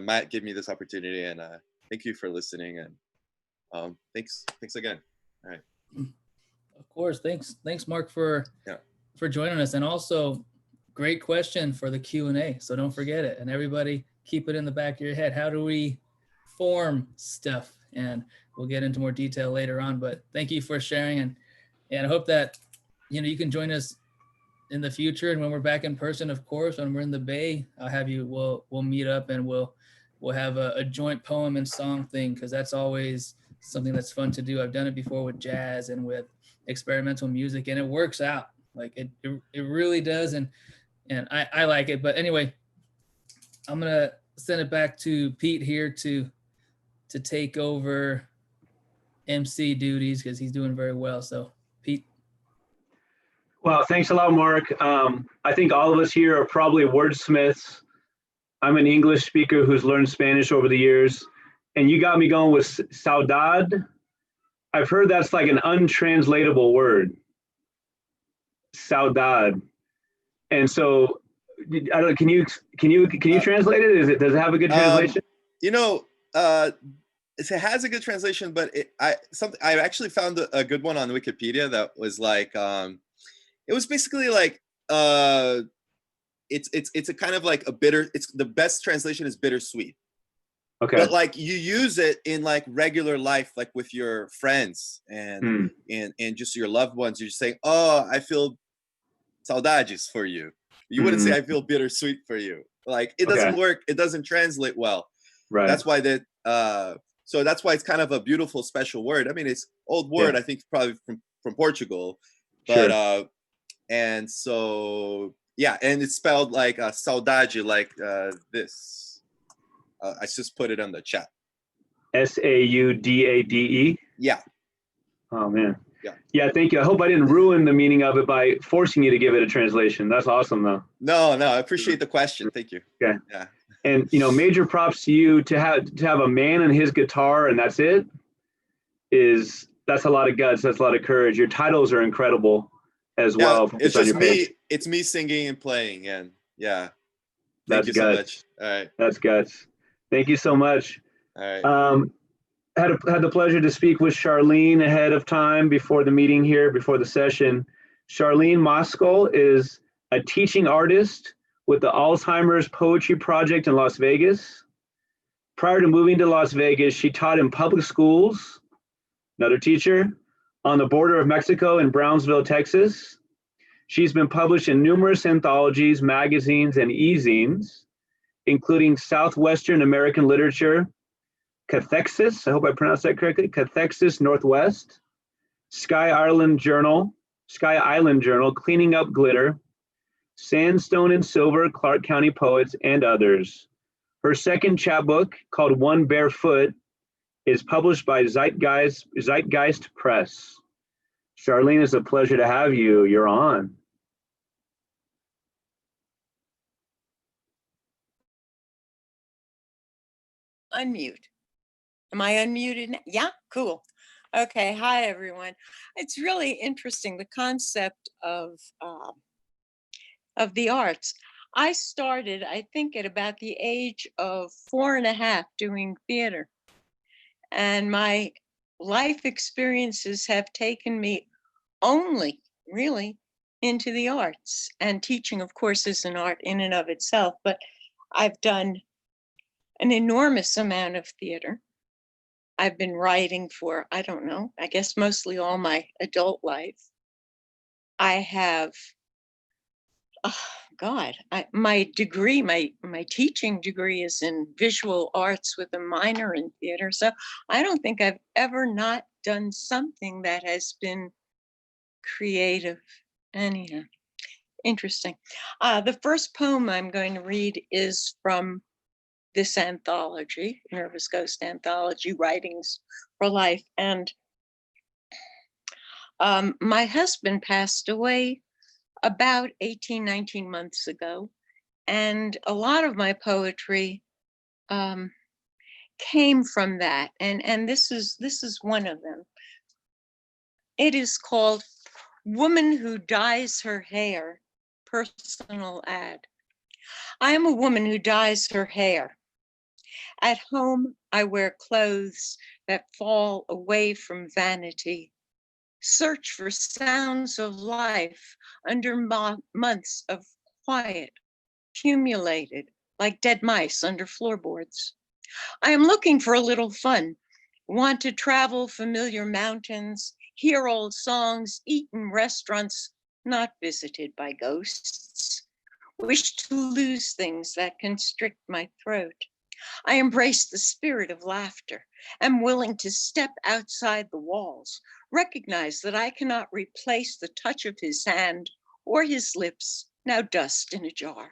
S6: Matt give me this opportunity, and thank you for listening, and thanks again. All right.
S1: Of course. Thanks, Mark, for joining us, and also great question for the Q&A. So don't forget it, and everybody keep it in the back of your head. How do we form stuff? And we'll get into more detail later on. But thank you for sharing, and I hope that you can join us in the future, and when we're back in person, of course, when we're in the Bay, I'll have you. We'll meet up, and we'll have a joint poem and song thing, because that's always something that's fun to do. I've done it before with jazz and with experimental music, and it works out. Like it really does, and I like it. But anyway, I'm gonna send it back to Pete here to take over MC duties, because he's doing very well. So Pete.
S2: Well, thanks a lot, Mark. I think all of us here are probably wordsmiths. I'm an English speaker who's learned Spanish over the years, and you got me going with saudade. I've heard that's like an untranslatable word, saudade. And so, I don't know, can you translate it? Does it have a good translation?
S6: it has a good translation, but I actually found a good one on Wikipedia that was like it was basically like it's a kind of like a bitter. It's the best translation is bittersweet.
S2: Okay.
S6: But like you use it in like regular life, like with your friends and just your loved ones. You're saying, "Oh, I feel saudades for you." You wouldn't say, "I feel bittersweet for you." Like it doesn't work. It doesn't translate well.
S2: Right.
S6: That's why that. So that's why it's kind of a beautiful, special word. I mean, it's old word. I think probably from Portugal, but and so yeah, and it's spelled like saudade, like this. I just put it on the chat.
S2: Saudade.
S6: Yeah.
S2: Oh man.
S6: Yeah.
S2: Yeah. Thank you. I hope I didn't ruin the meaning of it by forcing you to give it a translation. That's awesome, though.
S6: No, I appreciate the question. Thank you.
S2: Okay.
S6: Yeah.
S2: And major props to you to have a man and his guitar and that's it. That's a lot of guts. That's a lot of courage. Your titles are incredible as well.
S6: It's just me. It's me singing and playing, and yeah. Thank you so much. All right.
S2: That's guts. Thank you so much.
S6: All right.
S2: Had the pleasure to speak with Charlene ahead of time before the meeting here, before the session. Charlene Moskal is a teaching artist with the Alzheimer's Poetry Project in Las Vegas. Prior to moving to Las Vegas, she taught in public schools, another teacher, on the border of Mexico in Brownsville, Texas. She's been published in numerous anthologies, magazines, and e-zines, including Southwestern American Literature, Cathexis, I hope I pronounced that correctly, Cathexis Northwest, Sky Island Journal, Cleaning Up Glitter, Sandstone and Silver, Clark County Poets, and others. Her second chapbook, called One Barefoot, is published by Zeitgeist Press. Charlene, it's a pleasure to have you. You're on.
S8: Unmute. Am I unmuted now? Yeah, cool. Okay, hi everyone. It's really interesting, the concept of the arts. I started, I think, at about the age of 4.5 doing theater. And my life experiences have taken me only really into the arts. And teaching, of course, is an art in and of itself, but I've done an enormous amount of theater. I've been writing for, I don't know, I guess mostly all my adult life. I have, my degree, my teaching degree is in visual arts with a minor in theater. So I don't think I've ever not done something that has been creative. Anyhow, interesting. The first poem I'm going to read is from this anthology, Nervous Ghost Anthology, Writings for Life. And my husband passed away about 18, 19 months ago. And a lot of my poetry came from that. And this is one of them. It is called Woman Who Dyes Her Hair, personal ad. I am a woman who dyes her hair. At home, I wear clothes that fall away from vanity, search for sounds of life under months of quiet, accumulated like dead mice under floorboards. I am looking for a little fun, want to travel familiar mountains, hear old songs, eat in restaurants not visited by ghosts, wish to lose things that constrict my throat. I embrace the spirit of laughter, am willing to step outside the walls, recognize that I cannot replace the touch of his hand or his lips, now dust in a jar.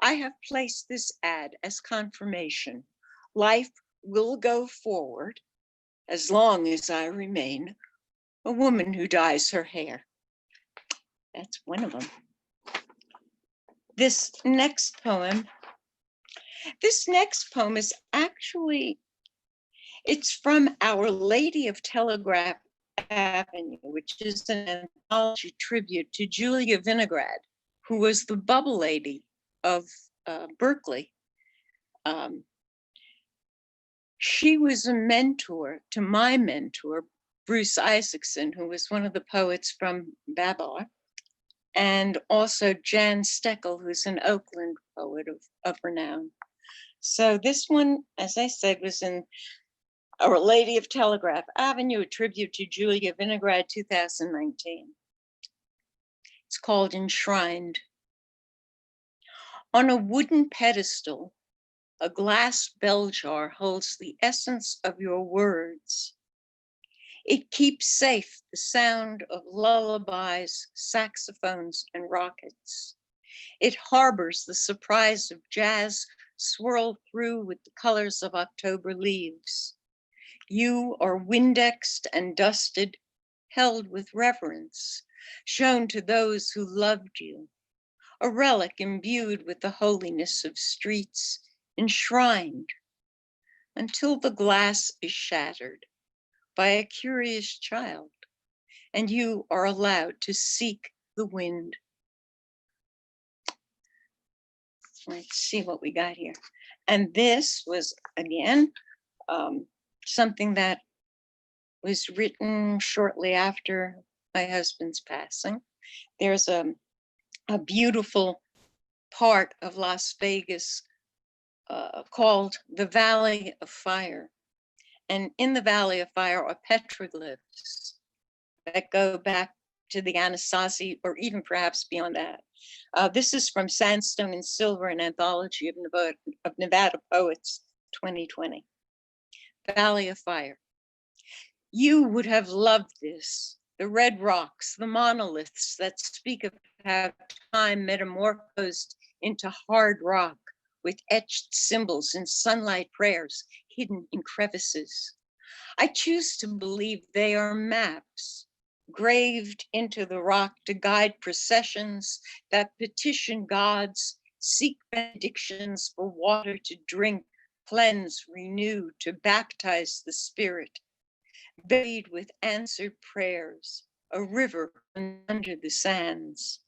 S8: I have placed this ad as confirmation. Life will go forward as long as I remain a woman who dyes her hair. That's one of them. This next poem is actually, it's from Our Lady of Telegraph Avenue, which is an anthology tribute to Julia Vinograd, who was the bubble lady of Berkeley. She was a mentor to my mentor, Bruce Isaacson, who was one of the poets from Babar, and also Jan Steckel, who's an Oakland poet of renown. So this one, as I said, was in Our Lady of Telegraph Avenue, a tribute to Julia Vinograd, 2019. It's called Enshrined. On a wooden pedestal, a glass bell jar holds the essence of your words. It keeps safe the sound of lullabies, saxophones, and rockets. It harbors the surprise of jazz swirled through with the colors of October leaves. You are Windexed and dusted, held with reverence, shown to those who loved you, a relic imbued with the holiness of streets, enshrined until the glass is shattered by a curious child, and you are allowed to seek the wind. Let's see what we got here. And this was, again, something that was written shortly after my husband's passing. There's a beautiful part of Las Vegas called the Valley of Fire. And in the Valley of Fire are petroglyphs that go back to the Anasazi, or even perhaps beyond that. This is from Sandstone and Silver, an anthology of Nevada Poets, 2020. Valley of Fire. You would have loved this. The red rocks, the monoliths that speak of how time metamorphosed into hard rock with etched symbols and sunlight prayers hidden in crevices. I choose to believe they are maps graved into the rock to guide processions that petition gods, seek benedictions for water to drink, cleanse, renew, to baptize the spirit. Buried with answered prayers, a river under the sands.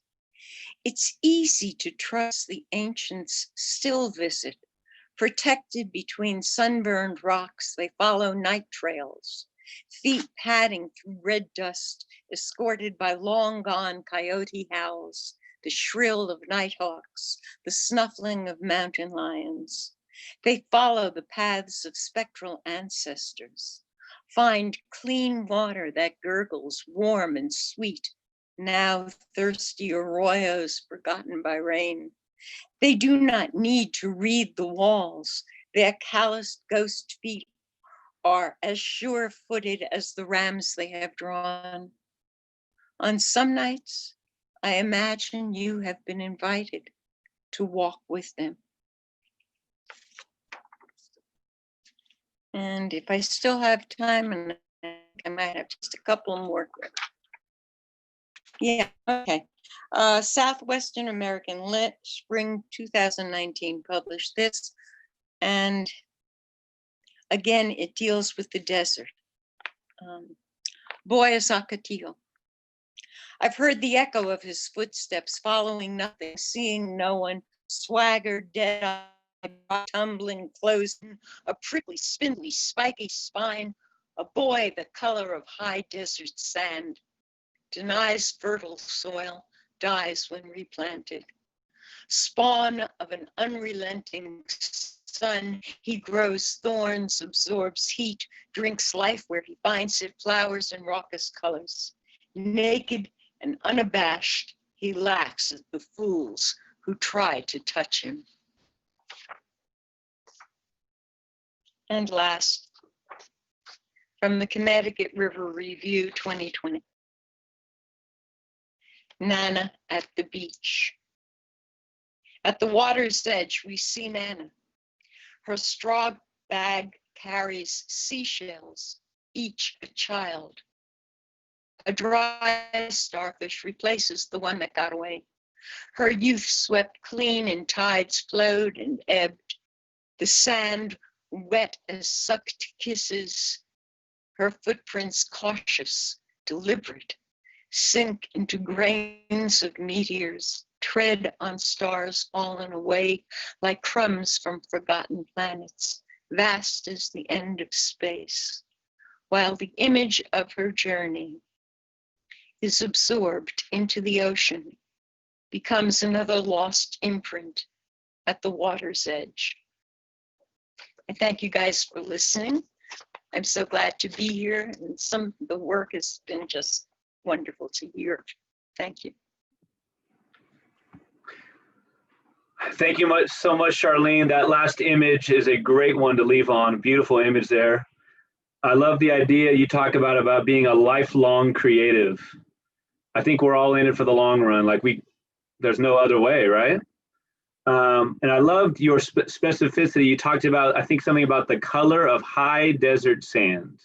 S8: It's easy to trust the ancients still visit. Protected between sunburned rocks, they follow night trails, feet padding through red dust, escorted by long gone coyote howls, the shrill of nighthawks, the snuffling of mountain lions. They follow the paths of spectral ancestors, find clean water that gurgles warm and sweet, now thirsty arroyos forgotten by rain. They do not need to read the walls. Their calloused ghost feet are as sure-footed as the rams they have drawn. On some nights, I imagine you have been invited to walk with them. And if I still have time, and I might have just a couple more. Yeah, okay. Southwestern American Lit, spring 2019, published this. And again, it deals with the desert. Boy is Ocotillo. I've heard the echo of his footsteps, following nothing, seeing no one, swagger, dead-eye, tumbling, closing, a prickly, spindly, spiky spine, a boy the color of high desert sand, denies fertile soil, dies when replanted. Spawn of an unrelenting sun, he grows thorns, absorbs heat, drinks life where he finds it, flowers in raucous colors. Naked and unabashed, he laughs at the fools who try to touch him. And last, from the Connecticut River Review 2020. Nana at the beach. At the water's edge, we see Nana. Her straw bag carries seashells, each a child. A dry starfish replaces the one that got away. Her youth swept clean and tides flowed and ebbed. The sand wet as sucked kisses. Her footprints cautious, deliberate, sink into grains of meteors, tread on stars fallen away like crumbs from forgotten planets, vast as the end of space, while the image of her journey is absorbed into the ocean, becomes another lost imprint at the water's edge. I thank you guys for listening. I'm so glad to be here, and some of the work has been just wonderful to hear. Thank you.
S2: Thank you so much, Charlene. That last image is a great one to leave on. Beautiful image there. I love the idea you talk about being a lifelong creative. I think we're all in it for the long run. Like there's no other way, right? And I loved your specificity. You talked about, I think, something about the color of high desert sand.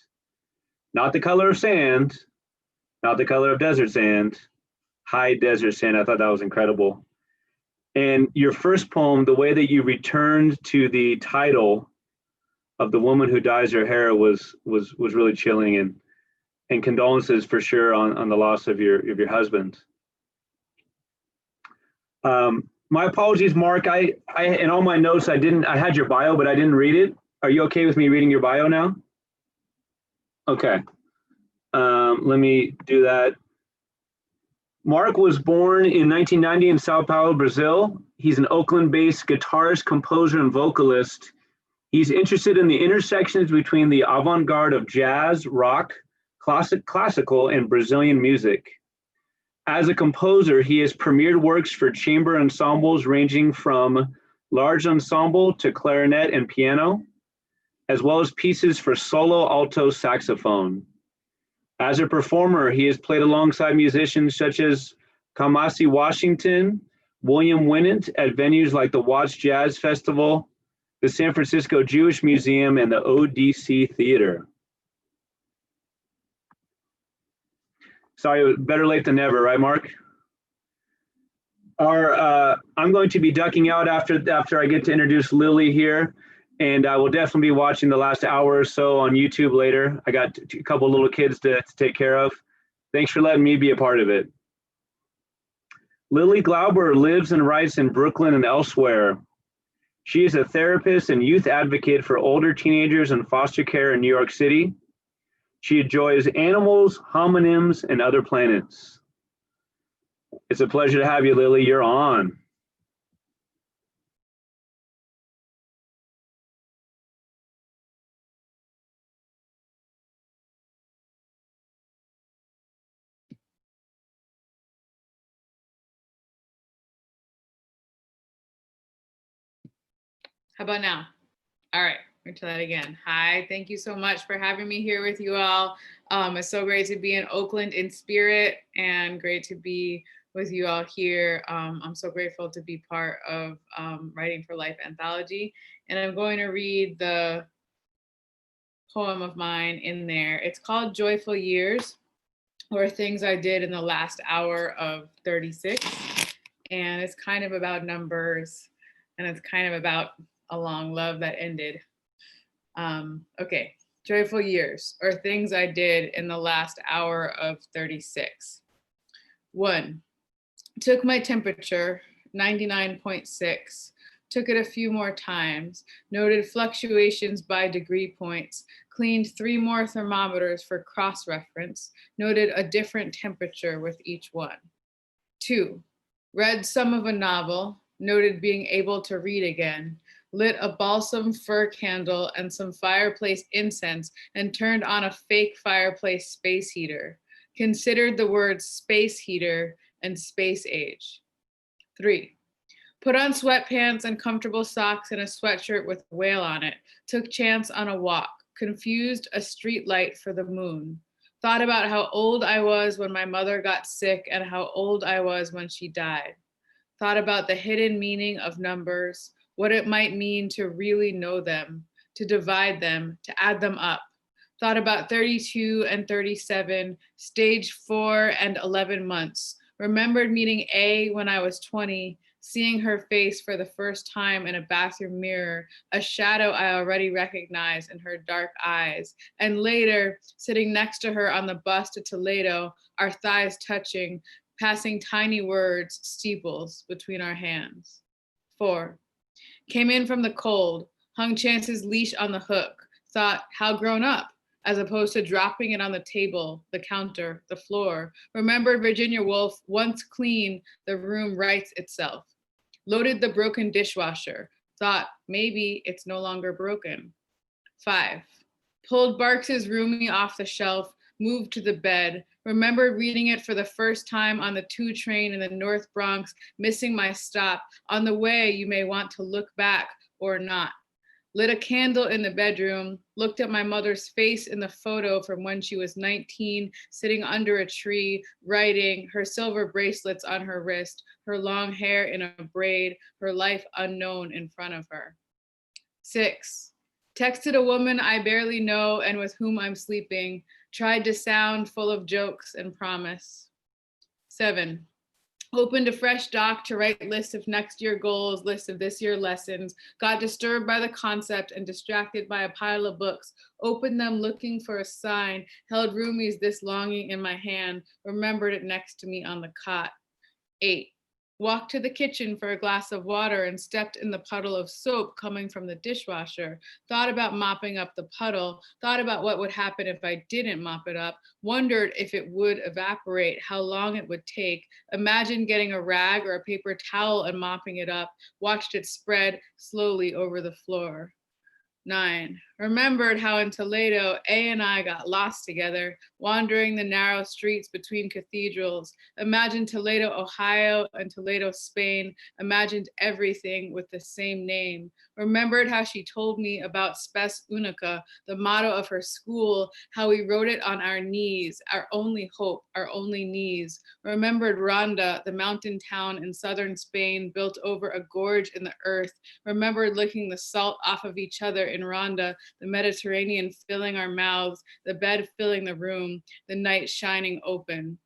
S2: Not the color of sand, not the color of desert sand, high desert sand. I thought that was incredible. And your first poem, the way that you returned to the title of The Woman Who Dyes Her Hair was really chilling, and condolences for sure on the loss of your husband. My apologies, Mark. I in all my notes I had your bio, but I didn't read it. Are you okay with me reading your bio now? Okay. Let me do that. Mark was born in 1990 in Sao Paulo, Brazil. He's an Oakland-based guitarist, composer, and vocalist. He's interested in the intersections between the avant-garde of jazz, rock, classical, and Brazilian music. As a composer, he has premiered works for chamber ensembles ranging from large ensemble to clarinet and piano, as well as pieces for solo alto saxophone. As a performer, he has played alongside musicians such as Kamasi Washington, William Winnant at venues like the Watts Jazz Festival, the San Francisco Jewish Museum, and the ODC Theater. Sorry, better late than never, right, Mark? I'm going to be ducking out after I get to introduce Lily here, and I will definitely be watching the last hour or so on YouTube later. I got a couple little kids to take care of. Thanks for letting me be a part of it. Lily Glauber lives and writes in Brooklyn and elsewhere. She is a therapist and youth advocate for older teenagers in foster care in New York City. She enjoys animals, homonyms, and other planets. It's a pleasure to have you, Lily. You're on.
S9: How about now? All right, let me try that again. Hi, thank you so much for having me here with you all. It's so great to be in Oakland in spirit and great to be with you all here. I'm so grateful to be part of Writing for Life anthology. And I'm going to read the poem of mine in there. It's called Joyful Years, or Things I Did in the Last Hour of 36. And it's kind of about numbers, and it's kind of about a long love that ended. Okay, joyful years, or things I did in the last hour of 36. 1, took my temperature, 99.6. Took it a few more times, noted fluctuations by degree points, cleaned 3 more thermometers for cross-reference, noted a different temperature with each one. 2, read some of a novel, noted being able to read again, lit a balsam fir candle and some fireplace incense and turned on a fake fireplace space heater, considered the words space heater and space age. 3, put on sweatpants and comfortable socks and a sweatshirt with a whale on it, took chance on a walk, confused a street light for the moon, thought about how old I was when my mother got sick and how old I was when she died, thought about the hidden meaning of numbers, what it might mean to really know them, to divide them, to add them up. Thought about 32 and 37, stage 4 and 11 months. Remembered meeting A when I was 20, seeing her face for the first time in a bathroom mirror, a shadow I already recognized in her dark eyes. And later, sitting next to her on the bus to Toledo, our thighs touching, passing tiny words, steeples, between our hands. 4, came in from the cold, Hung Chance's leash on the hook, thought, how grown up, as opposed to dropping it on the table, the counter, the floor. Remembered Virginia Woolf, once clean, the room rights itself. Loaded the broken dishwasher, thought, maybe it's no longer broken. 5. Pulled Barks's Roomie off the shelf, moved to the bed, remembered reading it for the first time on the 2 train in the North Bronx, missing my stop. On the way, you may want to look back or not. Lit a candle in the bedroom, looked at my mother's face in the photo from when she was 19, sitting under a tree, writing, her silver bracelets on her wrist, her long hair in a braid, her life unknown in front of her. 6. Texted a woman I barely know and with whom I'm sleeping, tried to sound full of jokes and promise. 7. Opened a fresh doc to write list of next year goals, list of this year lessons, got disturbed by the concept and distracted by a pile of books, opened them looking for a sign, held Rumi's This Longing in my hand, remembered it next to me on the cot. 8. Walked to the kitchen for a glass of water and stepped in the puddle of soap coming from the dishwasher, thought about mopping up the puddle, thought about what would happen if I didn't mop it up, wondered if it would evaporate, how long it would take, imagined getting a rag or a paper towel and mopping it up, watched it spread slowly over the floor. 9. Remembered how in Toledo, A and I got lost together, wandering the narrow streets between cathedrals. Imagined Toledo, Ohio and Toledo, Spain. Imagined everything with the same name. Remembered how she told me about Spes Unica, the motto of her school, how we wrote it on our knees, our only hope, our only knees. Remembered Ronda, the mountain town in southern Spain built over a gorge in the earth. Remembered licking the salt off of each other in Ronda, the Mediterranean filling our mouths, the bed filling the room, the night shining open.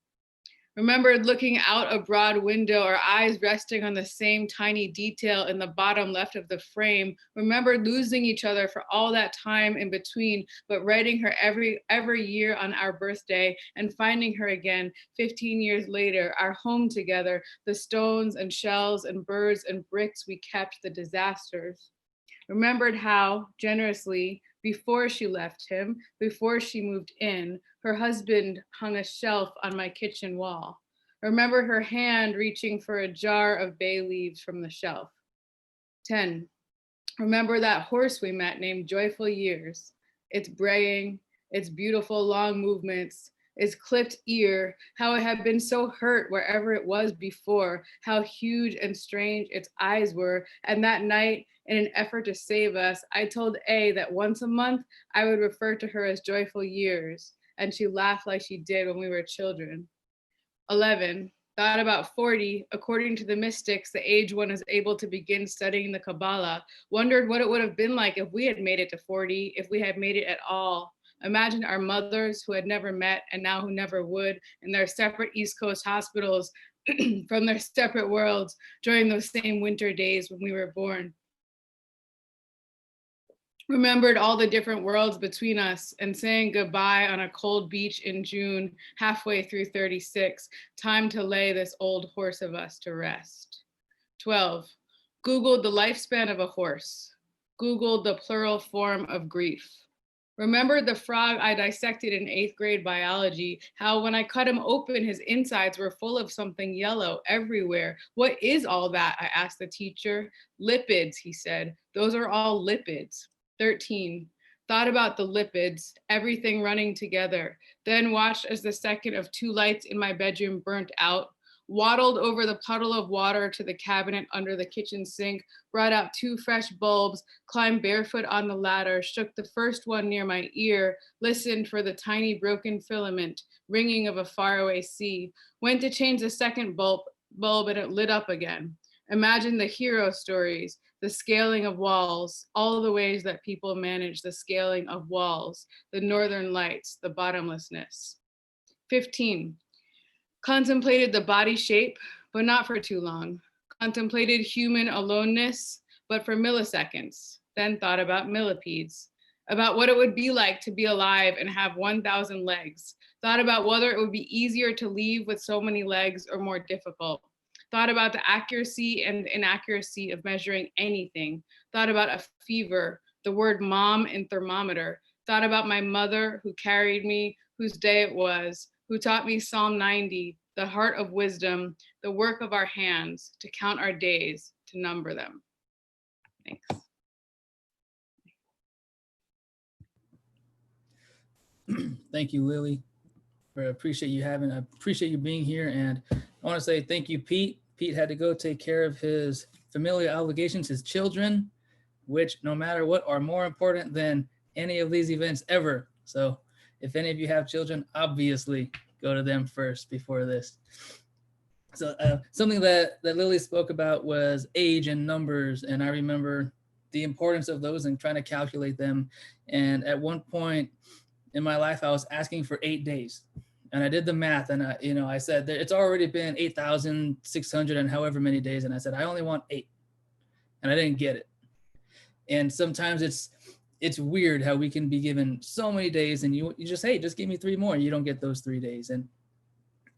S9: Remembered looking out a broad window, our eyes resting on the same tiny detail in the bottom left of the frame. Remembered losing each other for all that time in between, but writing her every year on our birthday and finding her again 15 years later, our home together, the stones and shells and birds and bricks we kept, the disasters. Remembered how, generously, before she left him, before she moved in, her husband hung a shelf on my kitchen wall. Remember her hand reaching for a jar of bay leaves from the shelf. 10. Remember that horse we met named Joyful Years. Its braying, its beautiful long movements, its clipped ear, how it had been so hurt wherever it was before, how huge and strange its eyes were. And that night, in an effort to save us, I told A that once a month I would refer to her as Joyful Years, and she laughed like she did when we were children. 11. Thought about 40, according to the mystics, the age one is able to begin studying the Kabbalah. Wondered what it would have been like if we had made it to 40, if we had made it at all. Imagined our mothers who had never met and now who never would, in their separate East Coast hospitals from their separate worlds during those same winter days when we were born. Remembered all the different worlds between us and saying goodbye on a cold beach in June, halfway through 36, time to lay this old horse of us to rest. 12. Googled the lifespan of a horse. Googled the plural form of grief. Remembered the frog I dissected in 8th grade biology, how when I cut him open, his insides were full of something yellow everywhere. What is all that? I asked the teacher. Lipids, he said. Those are all lipids. 13. Thought about the lipids, everything running together, then watched as the second of 2 lights in my bedroom burnt out, waddled over the puddle of water to the cabinet under the kitchen sink, brought out 2 fresh bulbs, climbed barefoot on the ladder, shook the first one near my ear, listened for the tiny broken filament, ringing of a faraway sea, went to change the second bulb and it lit up again. Imagine the hero stories, the scaling of walls, all the ways that people manage the scaling of walls, the northern lights, the bottomlessness. 15. Contemplated the body shape, but not for too long. Contemplated human aloneness, but for milliseconds. Then thought about millipedes, about what it would be like to be alive and have 1,000 legs. Thought about whether it would be easier to leave with so many legs or more difficult. Thought about the accuracy and inaccuracy of measuring anything. Thought about a fever, The word mom in thermometer. Thought about my mother who carried me, whose day it was, who taught me Psalm 90, the heart of wisdom, the work of our hands, to count our days, to number them. Thanks.
S1: Thank you, Lily. I appreciate you being here. And I want to say thank you, Pete. Pete had to go take care of his familial obligations, his children, which no matter what are more important than any of these events ever. So if any of you have children, obviously go to them first before this. So something that Lily spoke about was age and numbers. And I remember the importance of those and trying to calculate them. And at one point in my life, I was asking for 8 days. And I did the math, and I said that it's already been 8,600 and however many days. And I said, I only want 8. And I didn't get it. And sometimes it's weird how we can be given so many days and you just, hey, just give me 3 more. You don't get those 3 days.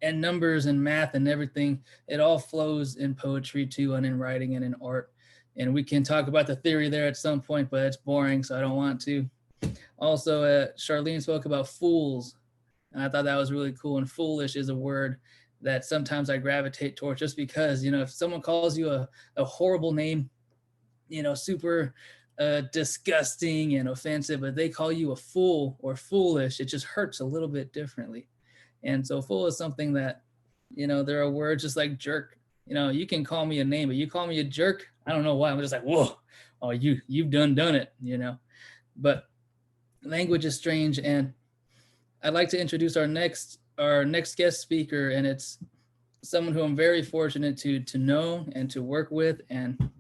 S1: And numbers and math and everything, it all flows in poetry too, and in writing and in art. And we can talk about the theory there at some point, but it's boring, so I don't want to. Also, Charlene spoke about fools, and I thought that was really cool. And foolish is a word that sometimes I gravitate towards, just because, if someone calls you a horrible name, super disgusting and offensive, but they call you a fool or foolish, it just hurts a little bit differently. And so fool is something that, there are words just like jerk. You can call me a name, but you call me a jerk, I don't know why. I'm just like, whoa, oh, you've done it, But language is strange, and I'd like to introduce our next guest speaker, and it's someone who I'm very fortunate to know and to work with and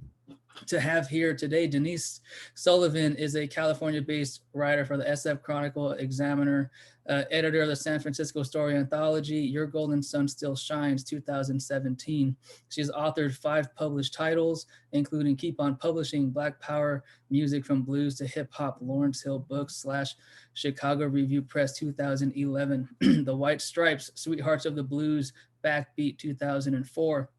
S1: to have here today. Denise Sullivan is a California-based writer for the SF Chronicle, Examiner, editor of the San Francisco Story Anthology, Your Golden Sun Still Shines, 2017. She has authored 5 published titles, including Keep On Publishing, Black Power, Music from Blues to Hip Hop, Lawrence Hill Books / Chicago Review Press, 2011, The White Stripes, Sweethearts of the Blues, Backbeat, 2004.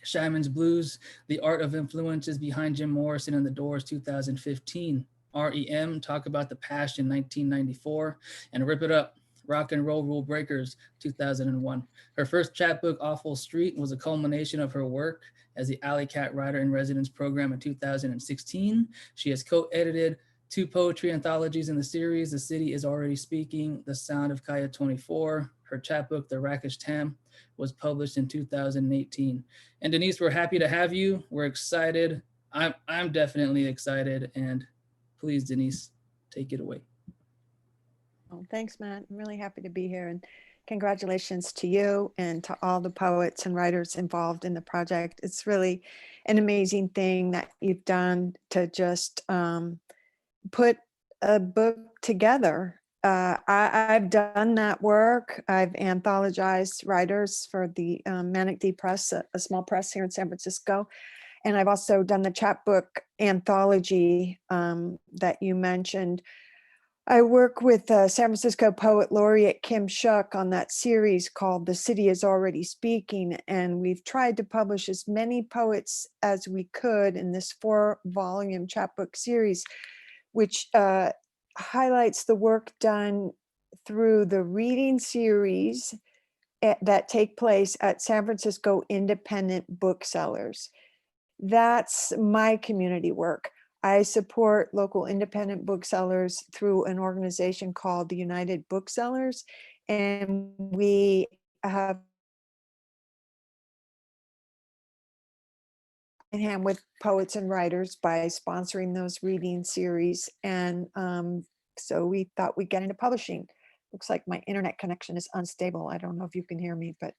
S1: Shyman's Blues, The Art of Influences Behind Jim Morrison and the Doors, 2015. REM, Talk About the Passion, 1994. And Rip It Up, Rock and Roll Rule Breakers, 2001. Her first chapbook, Awful Street, was a culmination of her work as the Alley Cat Writer in Residence program in 2016. She has co-edited 2 poetry anthologies in the series, The City Is Already Speaking, The Sound of Kaya 24. Her chapbook, The Rakish Tam, was published in 2018. And Denise, we're happy to have you. We're excited. I'm definitely excited. And please, Denise, take it away.
S10: Oh, thanks, Matt. I'm really happy to be here. And congratulations to you and to all the poets and writers involved in the project. It's really an amazing thing that you've done to just put a book together. I've done that work. I've anthologized writers for the Manic Deep Press, a small press here in San Francisco. And I've also done the chapbook anthology that you mentioned. I work with San Francisco poet laureate Kim Shuck on that series called The City Is Already Speaking. And we've tried to publish as many poets as we could in this 4-volume chapbook series, which highlights the work done through the reading series that take place at San Francisco independent booksellers. That's my community work. I support local independent booksellers through an organization called the United Booksellers, and we have in hand with poets and writers by sponsoring those reading series. And so we thought we'd get into publishing. Looks like my internet connection is unstable. I don't know if you can hear me, but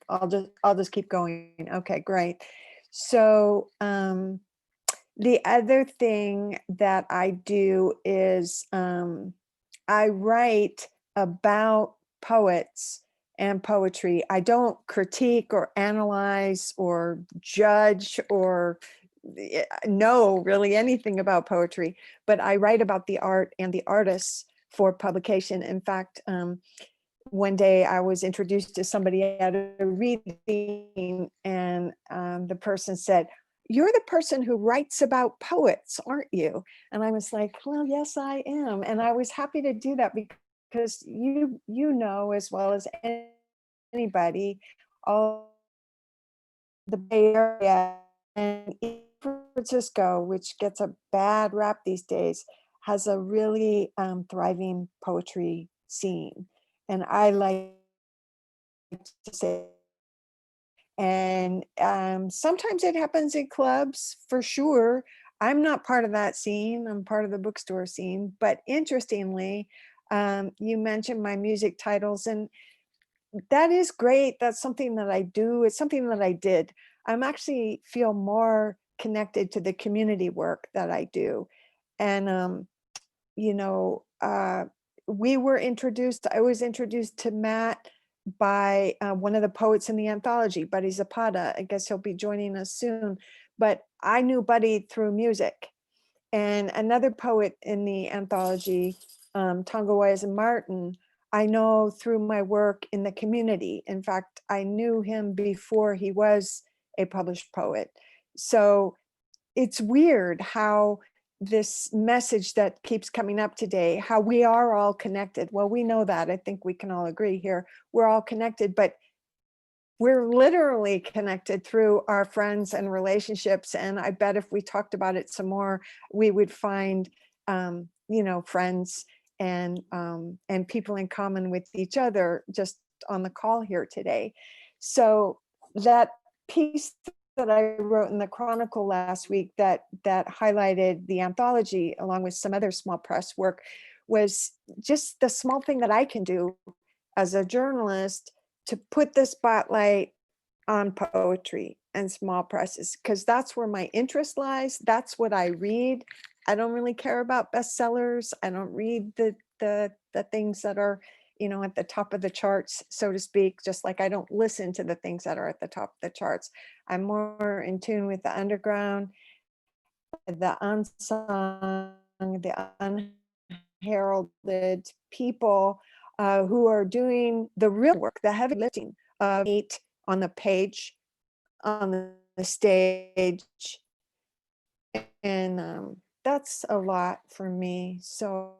S10: I'll just keep going. Okay, great. So the other thing that I do is I write about poets and poetry. I don't critique or analyze or judge or know really anything about poetry, but I write about the art and the artists for publication. In fact, one day I was introduced to somebody at a reading, and the person said, you're the person who writes about poets, aren't you? And I was like, well, yes, I am. And I was happy to do that because you know as well as anybody, all the Bay Area and San Francisco, which gets a bad rap these days, has a really thriving poetry scene. And I like to say, and sometimes it happens in clubs for sure. I'm not part of that scene. I'm part of the bookstore scene. But interestingly, you mentioned my music titles, and that is great. That's something that I do. It's something that I did. I'm actually feel more connected to the community work that I do. And, you know, we were introduced, I was introduced to Matt by one of the poets in the anthology, Buddy Zapata. I guess he'll be joining us soon. But I knew Buddy through music. And another poet in the anthology, Tonga Wise Martin, I know through my work in the community. In fact, I knew him before he was a published poet. So it's weird how this message that keeps coming up today, how we are all connected. Well, we know that. I think we can all agree here. We're all connected, but we're literally connected through our friends and relationships. And I bet if we talked about it some more, we would find, you know, friends and people in common with each other just on the call here today. So that piece that I wrote in the Chronicle last week that highlighted the anthology along with some other small press work was just the small thing that I can do as a journalist to put the spotlight on poetry and small presses, because that's where my interest lies. That's what I read. I don't really care about bestsellers. I don't read the things that are, you know, at the top of the charts, so to speak, just like I don't listen to the things that are at the top of the charts. I'm more in tune with the underground, the unsung, the unheralded people who are doing the real work, the heavy lifting of meat on the page, on the stage. And that's a lot for me. So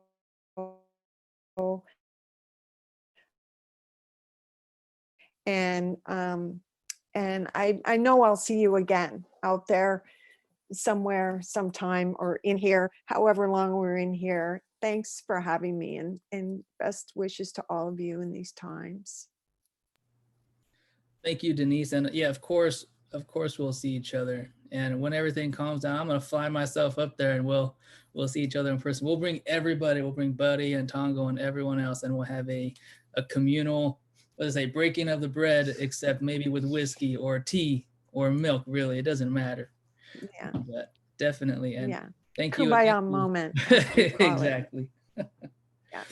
S10: and I know I'll see you again out there somewhere, sometime, or in here, however long we're in here. Thanks for having me, and best wishes to all of you in these times.
S1: Thank you, Denise. And yeah, of course, we'll see each other. And when everything calms down, I'm gonna fly myself up there, and we'll see each other in person. We'll bring everybody. We'll bring Buddy and Tongo and everyone else, and we'll have a communal, let's say, breaking of the bread, except maybe with whiskey or tea or milk. Really, it doesn't matter.
S10: Yeah.
S1: But definitely. And
S10: Yeah.
S1: thank you.
S10: Kumbaya moment. as we call it.
S1: Exactly.
S10: Yeah.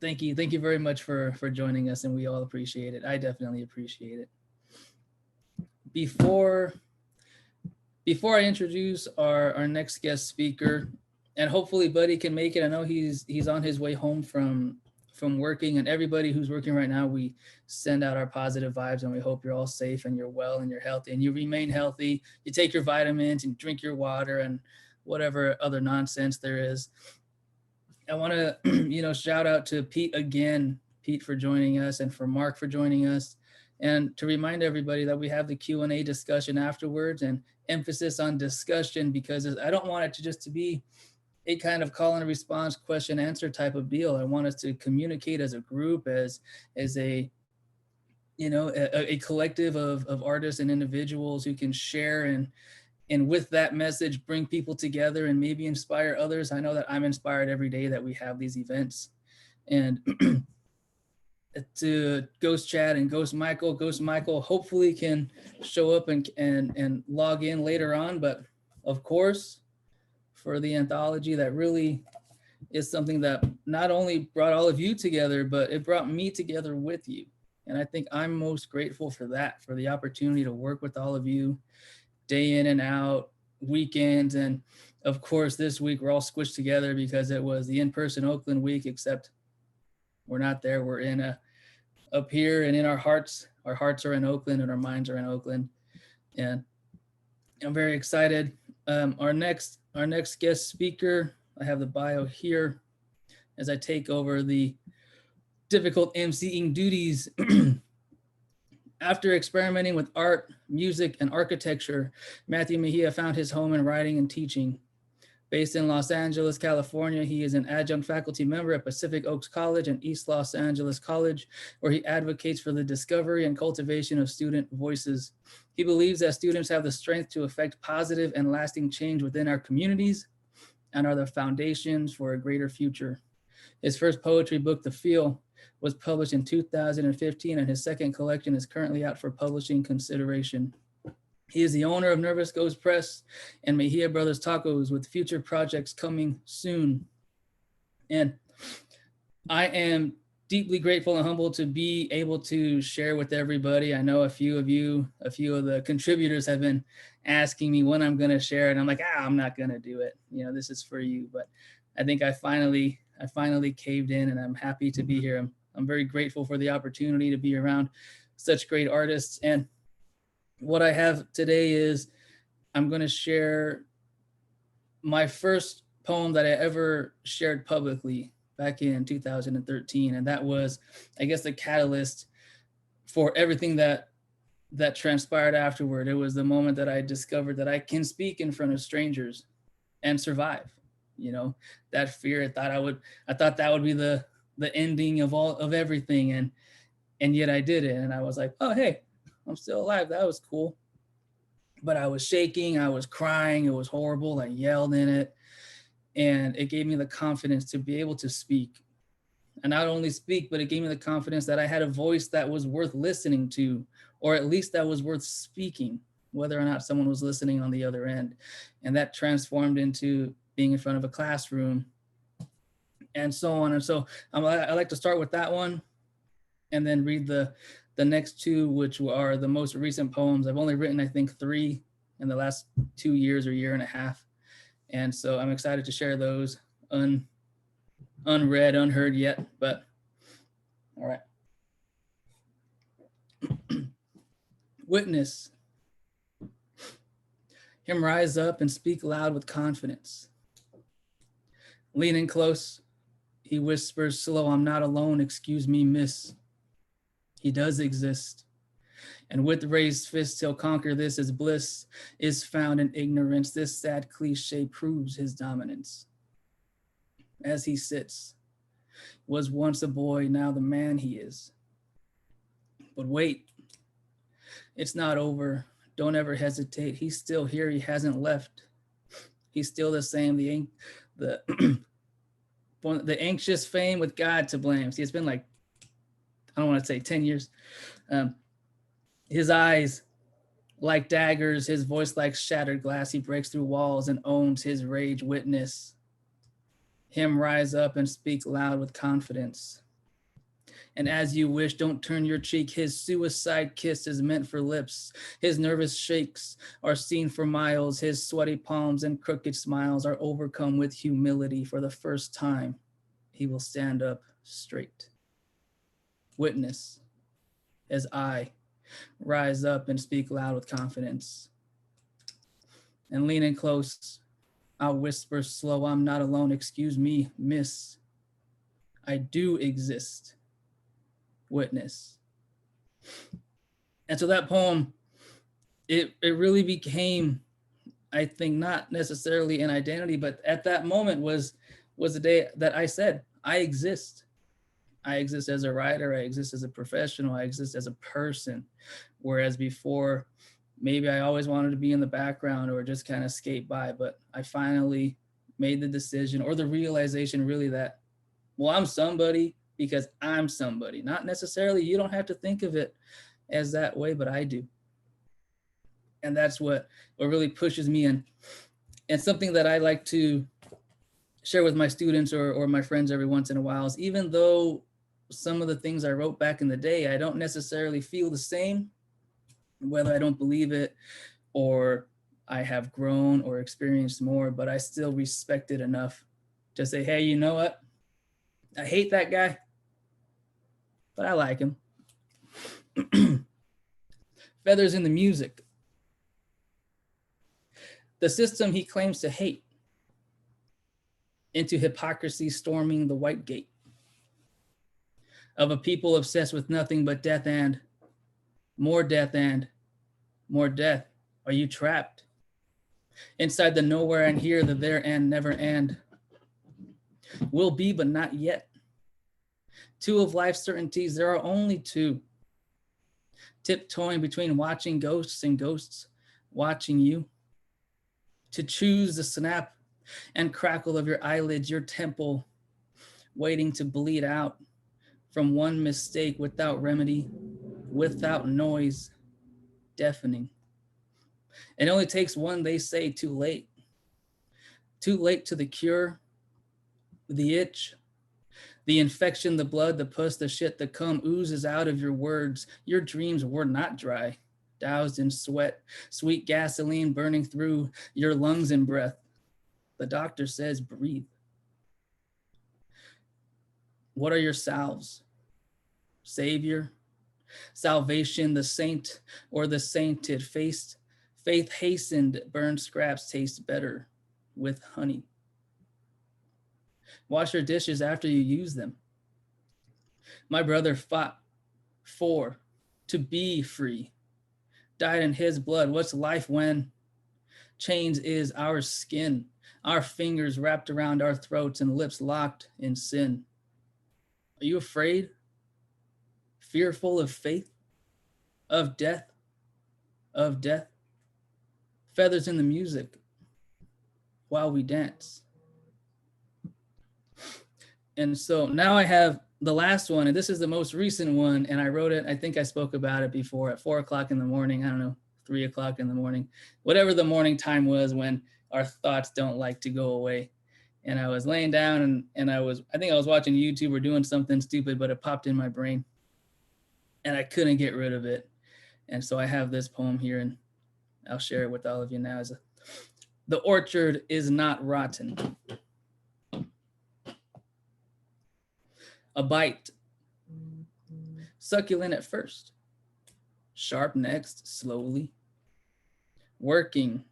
S1: Thank you very much for joining us, and we all appreciate it. I definitely appreciate it. Before I introduce our next guest speaker, and hopefully Buddy can make it. I know he's on his way home from working, and everybody who's working right now, we send out our positive vibes, and we hope you're all safe and you're well and you're healthy and you remain healthy. You take your vitamins and drink your water and whatever other nonsense there is. I want to, shout out to Pete again, Pete for joining us, and for Mark for joining us, and to remind everybody that we have the Q&A discussion afterwards, and emphasis on discussion, because I don't want it to be a kind of call and response, question answer type of deal. I want us to communicate as a group, as a collective of artists and individuals who can share and with that message, bring people together and maybe inspire others. I know that I'm inspired every day that we have these events. And to Ghost Chad and Ghost Michael hopefully can show up and log in later on. But of course, for the anthology, that really is something that not only brought all of you together, but it brought me together with you. And I think I'm most grateful for that, for the opportunity to work with all of you day in and out, weekends. And of course, this week we're all squished together because it was the in-person Oakland week, except we're not there. We're up here and in our hearts. Our hearts are in Oakland and our minds are in Oakland. And I'm very excited. Our next guest speaker, I have the bio here as I take over the difficult emceeing duties. After experimenting with art, music, and architecture, Matthew Mejia found his home in writing and teaching. Based in Los Angeles, California, he is an adjunct faculty member at Pacific Oaks College and East Los Angeles College, where he advocates for the discovery and cultivation of student voices. He believes that students have the strength to affect positive and lasting change within our communities and are the foundations for a greater future. His first poetry book, The Feel, was published in 2015, and his second collection is currently out for publishing consideration. He is the owner of Nervous Ghost Press and Mejia Brothers Tacos, with future projects coming soon. And I am deeply grateful and humbled to be able to share with everybody. I know a few of the contributors have been asking me when I'm going to share it. I'm like, I'm not going to do it. You know, this is for you. But I think I finally caved in, and I'm happy to be here. I'm very grateful for the opportunity to be around such great artists. And what I have today is I'm going to share my first poem that I ever shared publicly back in 2013. And that was, I guess, the catalyst for everything that transpired afterward. It was the moment that I discovered that I can speak in front of strangers and survive. You know, that fear, I thought that would be the ending of everything. And yet I did it. And I was like, oh, hey, I'm still alive. That was cool. But I was shaking, I was crying, it was horrible. I yelled in it. And it gave me the confidence to be able to speak. And not only speak, but it gave me the confidence that I had a voice that was worth listening to, or at least that was worth speaking, whether or not someone was listening on the other end. And that transformed into being in front of a classroom and so on. And so I like to start with that one and then read the next two, which are the most recent poems. I've only written, I think, 3 in the last 2 years or year and a half. And so I'm excited to share those unread, unheard yet, but all right. Witness. Him rise up and speak loud with confidence. Leaning close, he whispers slow, I'm not alone, excuse me, miss. He does exist. And with raised fists, he'll conquer this as bliss is found in ignorance. This sad cliche proves his dominance. As he sits, was once a boy, now the man he is. But wait, it's not over. Don't ever hesitate. He's still here. He hasn't left. He's still the same. The anxious fame with God to blame. See, it's been like, I don't want to say 10 years. His eyes like daggers, his voice like shattered glass. He breaks through walls and owns his rage. Witness him rise up and speak loud with confidence. And as you wish, don't turn your cheek. His suicide kiss is meant for lips. His nervous shakes are seen for miles. His sweaty palms and crooked smiles are overcome with humility. For the first time, he will stand up straight. Witness as I rise up and speak loud with confidence. And leaning close, I'll whisper slow, I'm not alone, excuse me, miss. I do exist. Witness. And so that poem, it really became, I think, not necessarily an identity, but at that moment was the day that I said, I exist. I exist as a writer, I exist as a professional, I exist as a person. Whereas before, maybe I always wanted to be in the background or just kind of skate by, but I finally made the decision or the realization really that, well, I'm somebody because I'm somebody. Not necessarily, you don't have to think of it as that way, but I do. And that's what really pushes me in. And something that I like to share with my students or my friends every once in a while is, even though some of the things I wrote back in the day, I don't necessarily feel the same, whether I don't believe it or I have grown or experienced more, but I still respect it enough to say, hey, you know what? I hate that guy, but I like him. Feathers in the music. the system he claims to hate, into hypocrisy storming the white gate of a people obsessed with nothing but death and more death and more death. Are you trapped inside the nowhere and here, the there and never and will be, but not yet? Two of life's certainties, there are only two. Tiptoeing between watching ghosts and ghosts watching you. To choose the snap and crackle of your eyelids, your temple waiting to bleed out from one mistake without remedy, without noise, deafening. It only takes one, they say, too late. Too late to the cure, the itch, the infection, the blood, the pus, the shit, the cum oozes out of your words. Your dreams were not dry, doused in sweat, sweet gasoline burning through your lungs and breath. The doctor says, breathe. What are your salves? Savior, salvation, the saint or the sainted, faith hastened, burned scraps taste better with honey. Wash your dishes after you use them. My brother fought to be free, died in his blood. What's life when chains is our skin, our fingers wrapped around our throats and lips locked in sin? Are you afraid? Fearful of faith, of death, of death? Feathers in the music while we dance. And so now I have the last one, and this is the most recent one, and I wrote it, I think I spoke about it before at 4 o'clock in the morning, I don't know, 3 o'clock in the morning, whatever the morning time was when our thoughts don't like to go away. And I was laying down and I think I was watching YouTube or doing something stupid, but it popped in my brain and I couldn't get rid of it. And so I have this poem here and I'll share it with all of you now. The orchard is not rotten. A bite, succulent at first, sharp next, slowly, working,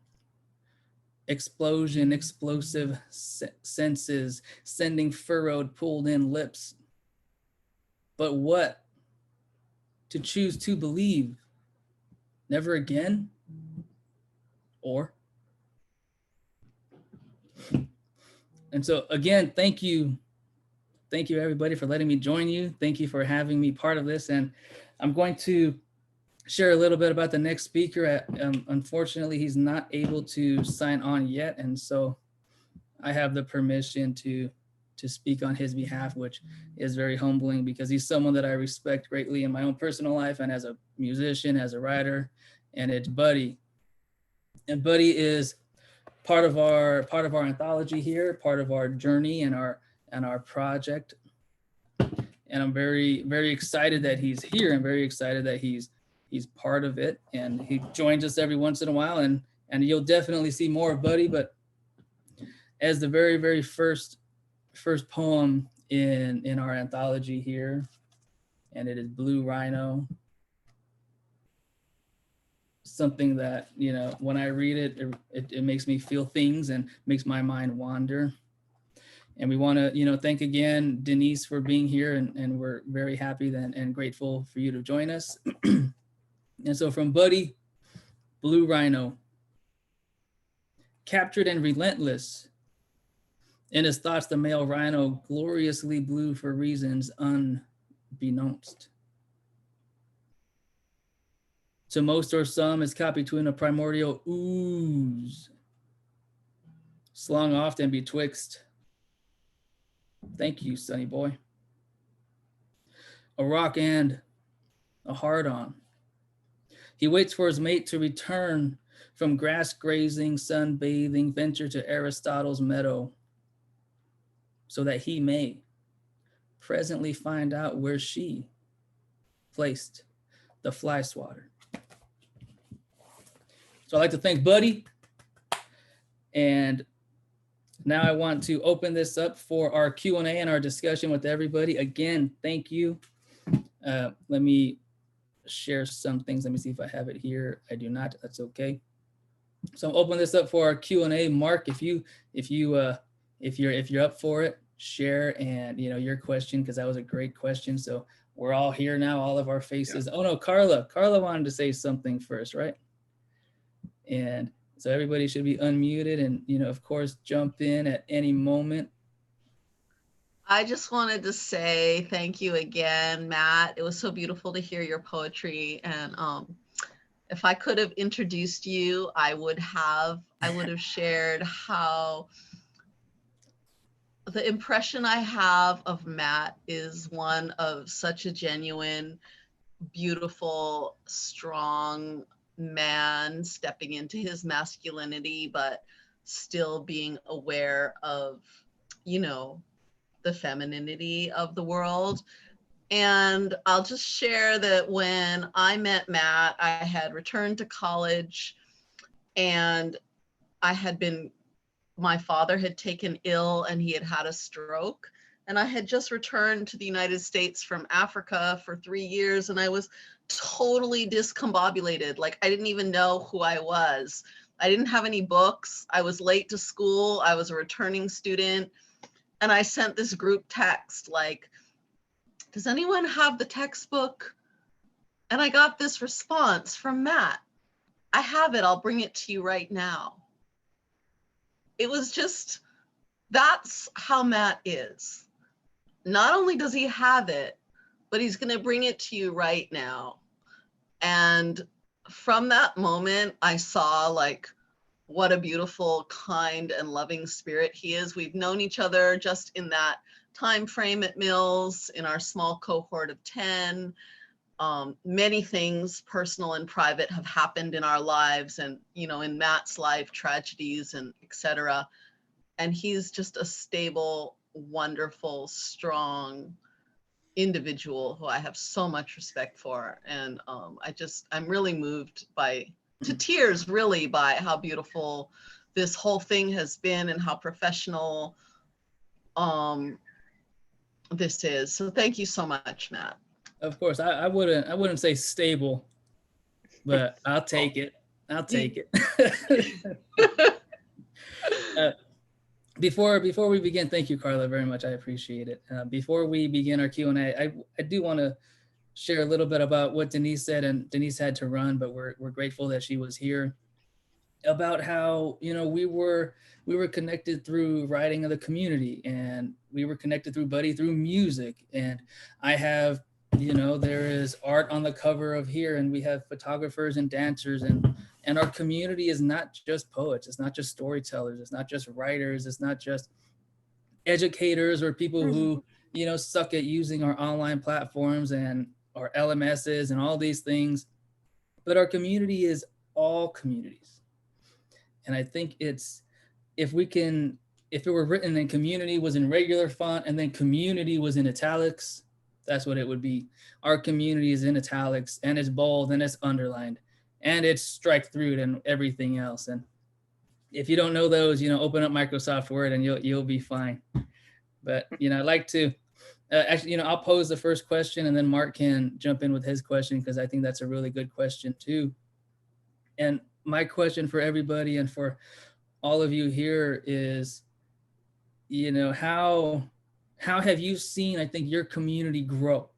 S1: explosion, explosive senses, sending furrowed, pulled in lips. But what? To choose to believe, never again, or? And so again, thank you. Thank you everybody for letting me join you. Thank you for having me part of this. And I'm going to share a little bit about the next speaker. Unfortunately, he's not able to sign on yet. And so I have the permission to speak on his behalf, which is very humbling because he's someone that I respect greatly in my own personal life and as a musician, as a writer, and it's Buddy. And Buddy is part of our anthology here, part of our journey and our project. And I'm very, very excited that he's here. I'm very excited that he's part of it. And he joins us every once in a while and you'll definitely see more of Buddy. But as the very, very first poem in our anthology here, and it is Blue Rhino. Something that, you know, when I read it, it makes me feel things and makes my mind wander. And we want to, you know, thank again Denise for being here, and we're very happy and grateful for you to join us. And so from Buddy, Blue Rhino. Captured and relentless, in his thoughts the male rhino gloriously blue for reasons unbeknownst. To most or some is caught between a primordial ooze, slung oft and betwixt. Thank you, Sonny boy. A rock and a hard-on. He waits for his mate to return from grass grazing, sun bathing, venture to Aristotle's meadow, so that he may presently find out where she placed the fly swatter. So I'd like to thank Buddy. And now I want to open this up for our Q&A and our discussion with everybody. Again, thank you. Let me share some things. Let me see if I have it here. I do not, that's okay. So I'm opening this up for our Q&A. Mark, if you're up for it, share and your question, because that was a great question. So we're all here now, all of our faces. Yeah. Oh no, Carla wanted to say something first, right? And so everybody should be unmuted and of course jump in at any moment.
S3: I just wanted to say thank you again, Matt. It was so beautiful to hear your poetry, and if I could have introduced you, I would have shared how the impression I have of Matt is one of such a genuine, beautiful, strong man stepping into his masculinity, but still being aware of, the femininity of the world. And I'll just share that when I met Matt, I had returned to college and my father had taken ill and he had had a stroke. And I had just returned to the United States from Africa for 3 years, and I was totally discombobulated. Like, I didn't even know who I was. I didn't have any books. I was late to school. I was a returning student. And I sent this group text like, does anyone have the textbook? And I got this response from Matt. I have it. I'll bring it to you right now. It was just, that's how Matt is. Not only does he have it, but he's going to bring it to you right now. And from that moment, I saw like what a beautiful, kind, and loving spirit he is. We've known each other just in that time frame at Mills, in our small cohort of 10. Many things, personal and private, have happened in our lives, and in Matt's life, tragedies and etc. And he's just a stable, wonderful, strong individual who I have so much respect for. And I'm really moved to tears, really, by how beautiful this whole thing has been and how professional this is. So thank you so much, Matt.
S1: Of course, I wouldn't say stable, but I'll take it. I'll take it. Before we begin, thank you, Carla, very much. I appreciate it. Before we begin our Q&A, I do want to share a little bit about what Denise said, and Denise had to run, but we're grateful that she was here, about how we were connected through writing of the community, and we were connected through Buddy through music. And I have there is art on the cover of here, and we have photographers and dancers, and our community is not just poets, it's not just storytellers, it's not just writers, it's not just educators or people who suck at using our online platforms and our LMSs and all these things, but our community is all communities. And I think if it were written and community was in regular font and then community was in italics, that's what it would be. Our community is in italics, and it's bold, and it's underlined, and it's strike through and everything else. And if you don't know those, open up Microsoft Word and you'll be fine. But I'd like to actually, I'll pose the first question, and then Mark can jump in with his question, because I think that's a really good question too. And my question for everybody and for all of you here is, how have you seen, I think, your community grow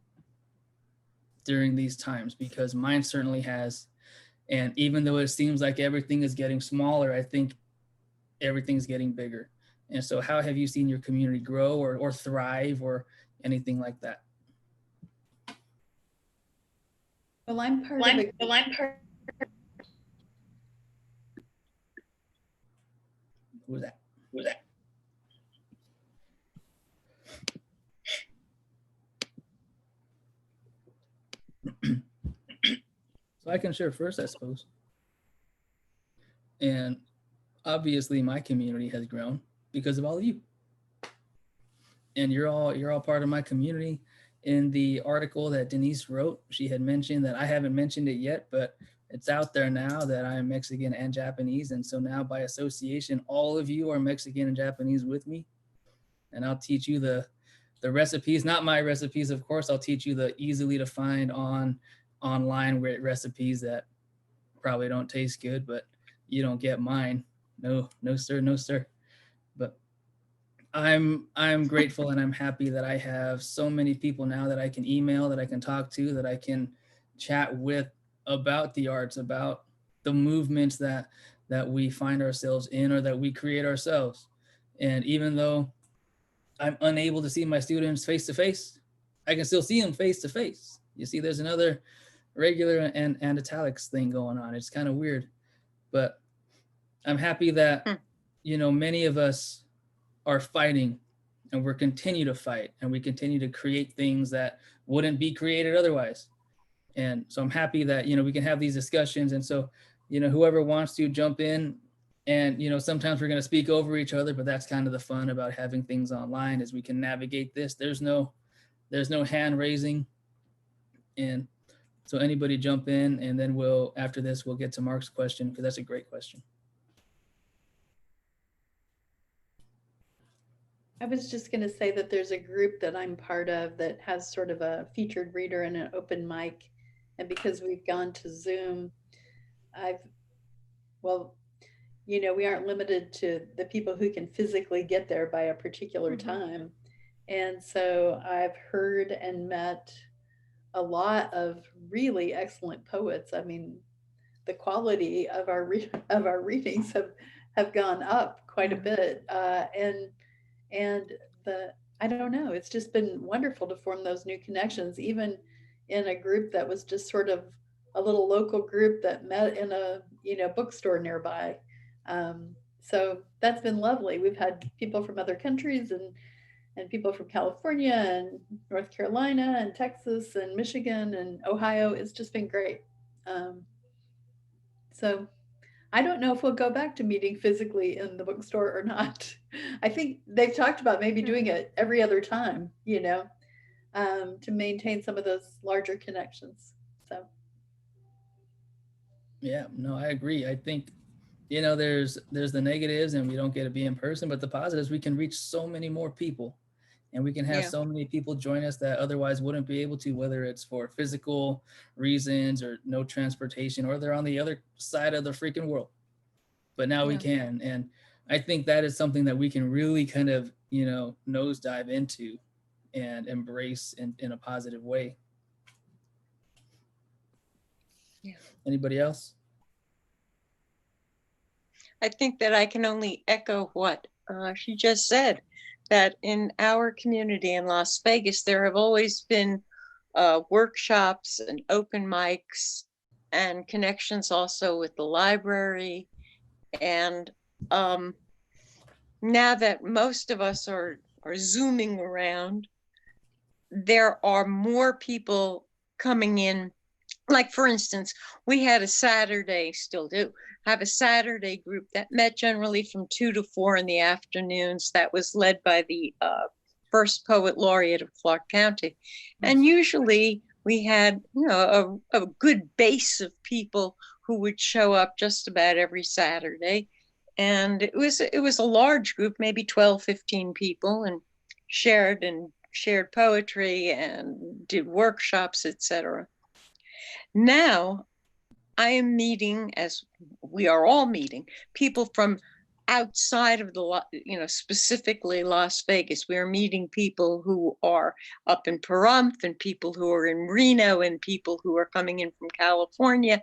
S1: during these times? Because mine certainly has. And even though it seems like everything is getting smaller, I think everything's getting bigger. And so how have you seen your community grow or thrive or anything like that?
S4: Well, I'm part of
S1: Who was that? So I can share first, I suppose. And obviously my community has grown because of all of you. And you're all part of my community. In the article that Denise wrote, she had mentioned that I haven't mentioned it yet, but it's out there now that I'm Mexican and Japanese. And so now by association, all of you are Mexican and Japanese with me. And I'll teach you the recipes, not my recipes, of course. I'll teach you the easily to find online recipes that probably don't taste good, but you don't get mine. No, no, sir, no, sir. But I'm grateful and I'm happy that I have so many people now that I can email, that I can talk to, that I can chat with about the arts, about the movements that we find ourselves in or that we create ourselves. And even though I'm unable to see my students face to face, I can still see them face to face. You see, there's another regular and italics thing going on. It's kind of weird, but I'm happy that, you know, many of us are fighting and we're continue to fight and we continue to create things that wouldn't be created otherwise. And so I'm happy that, you know, we can have these discussions. And so, you know, whoever wants to jump in, and, you know, sometimes we're going to speak over each other, but that's kind of the fun about having things online, is we can navigate this. There's no hand raising. And so anybody jump in, and then after this, we'll get to Mark's question, because that's a great question.
S4: I was just going to say that there's a group that I'm part of that has sort of a featured reader and an open mic. And because we've gone to Zoom, well, you know, we aren't limited to the people who can physically get there by a particular time. And so I've heard and met a lot of really excellent poets. I mean, the quality of our readings have gone up quite a bit. And I don't know, it's just been wonderful to form those new connections, even in a group that was just sort of a little local group that met in a, you know, bookstore nearby. So that's been lovely. We've had people from other countries and people from California and North Carolina and Texas and Michigan and Ohio. It's just been great. So I don't know if we'll go back to meeting physically in the bookstore or not. I think they've talked about maybe doing it every other time, you know, to maintain some of those larger connections. So.
S1: Yeah, no, I agree. I think, you know, there's the negatives and we don't get to be in person, but the positives, we can reach so many more people, and we can have so many people join us that otherwise wouldn't be able to, whether it's for physical reasons or no transportation, or they're on the other side of the freaking world. But now we can. And I think that is something that we can really kind of, you know, nosedive into and embrace in a positive way.
S8: Yeah.
S1: Anybody else?
S8: I think that I can only echo what she just said, that in our community in Las Vegas, there have always been workshops and open mics and connections also with the library. And now that most of us are Zooming around, there are more people coming in. Like, for instance, we had a Saturday, still do, have a Saturday group that met generally from 2 to 4 in the afternoons. That was led by the first poet laureate of Clark County. And usually we had, you know, a good base of people who would show up just about every Saturday. And it was a large group, maybe 12, 15 people, and shared poetry and did workshops, etc. Now I am meeting, as we are all meeting, people from outside of the, you know, specifically Las Vegas. We are meeting people who are up in Pahrump, and people who are in Reno, and people who are coming in from California.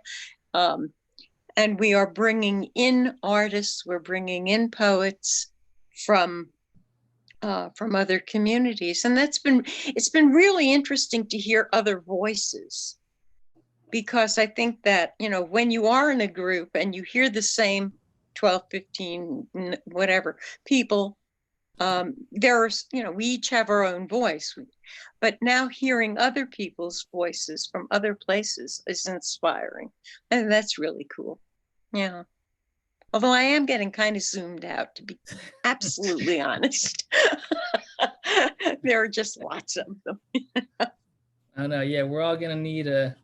S8: And we are bringing in artists, we're bringing in poets from other communities. And it's been really interesting to hear other voices. Because I think that, you know, when you are in a group and you hear the same 12, 15, whatever people, there's, you know, we each have our own voice. But now hearing other people's voices from other places is inspiring. And that's really cool. Yeah. Although I am getting kind of zoomed out, to be absolutely honest. There are just lots of them.
S1: I know. Yeah, we're all going to need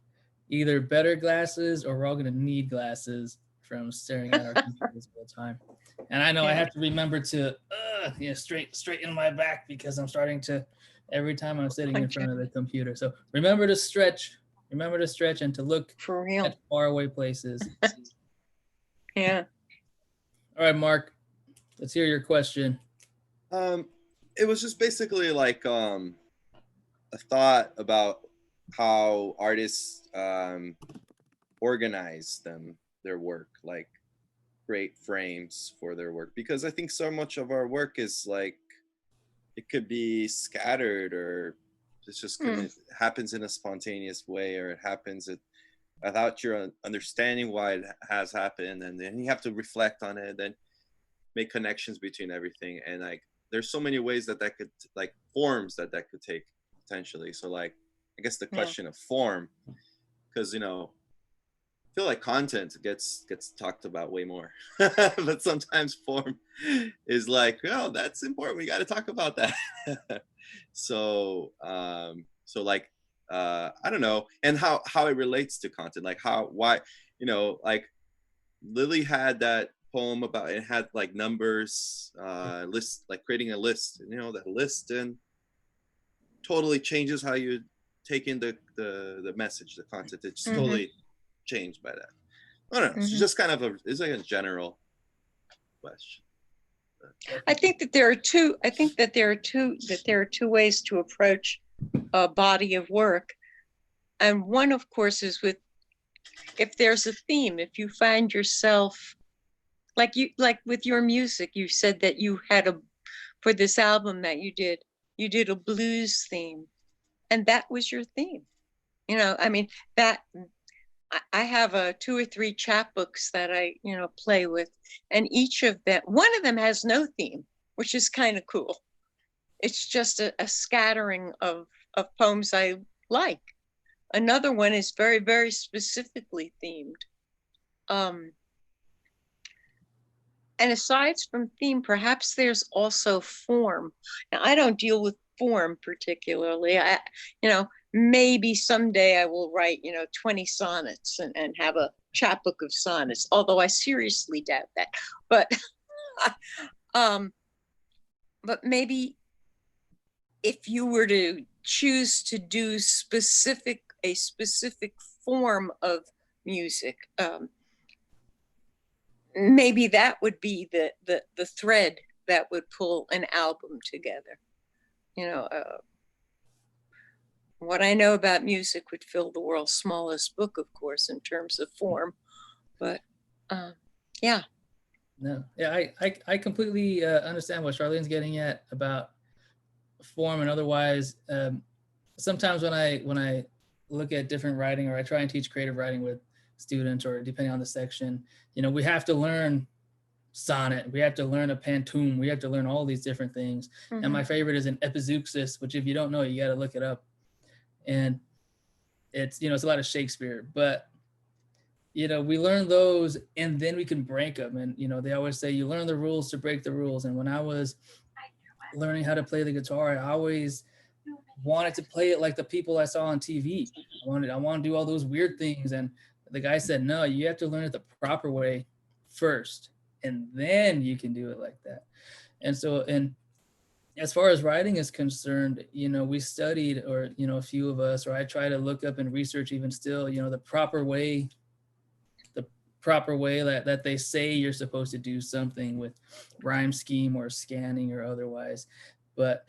S1: either better glasses, or we're all going to need glasses from staring at our computers all the time. And I know I have to remember to straighten my back, because I'm starting to, every time I'm sitting in front of the computer. So remember to stretch and to look
S8: for real
S1: at faraway places.
S8: Yeah.
S1: All right, Mark, let's hear your question.
S6: It was just basically like a thought about how artists organize their work, like create frames for their work, because I think so much of our work is like it could be scattered, or it's just it happens in a spontaneous way, or it happens without your understanding why it has happened, and then you have to reflect on it, then make connections between everything, and like there's so many ways that could, like forms that could take potentially. So like I guess the question of form, because you know I feel like content gets talked about way more, but sometimes form is like, oh, that's important, we got to talk about that. So so like I don't know, and how it relates to content, like why, you know, like Lily had that poem about, it had like numbers, list, like creating a list, you know, that list and totally changes how you take in the message, the content. It's totally changed by that. I don't know. It's just kind of it's like a general question.
S8: I think that there are two. I think that there are two ways to approach a body of work, and one, of course, is with if there's a theme. If you find yourself like with your music, you said that you had for this album that you did a blues theme, and that was your theme. You know, I mean, that I have 2 or 3 chapbooks that I, you know, play with, and each of them, one of them has no theme, which is kind of cool. It's just a scattering of poems I like. Another one is very, very specifically themed. And aside from theme, perhaps there's also form. Now, I don't deal with form particularly. You know, maybe someday I will write, you know, 20 sonnets and have a chapbook of sonnets, although I seriously doubt that. But, but maybe if you were to choose to do a specific form of music, maybe that would be the thread that would pull an album together. You know, what I know about music would fill the world's smallest book, of course, in terms of form. But yeah.
S1: No, yeah, I completely understand what Charlene's getting at about form and otherwise. Sometimes when I look at different writing, or I try and teach creative writing with students, or depending on the section, you know, we have to learn sonnet, we have to learn a pantoum, we have to learn all these different things. And my favorite is an epizeuxis, which if you don't know, you got to look it up. And it's, you know, it's a lot of Shakespeare, but you know, we learn those and then we can break them. And, you know, they always say you learn the rules to break the rules. And when I was learning how to play the guitar, I always wanted to play it like the people I saw on TV. I want to do all those weird things. And the guy said, no, you have to learn it the proper way first, and then you can do it like that. And so, and as far as writing is concerned, you know, we studied, or, you know, a few of us, or I try to look up and research even still, you know, the proper way that they say you're supposed to do something with rhyme scheme or scanning or otherwise. But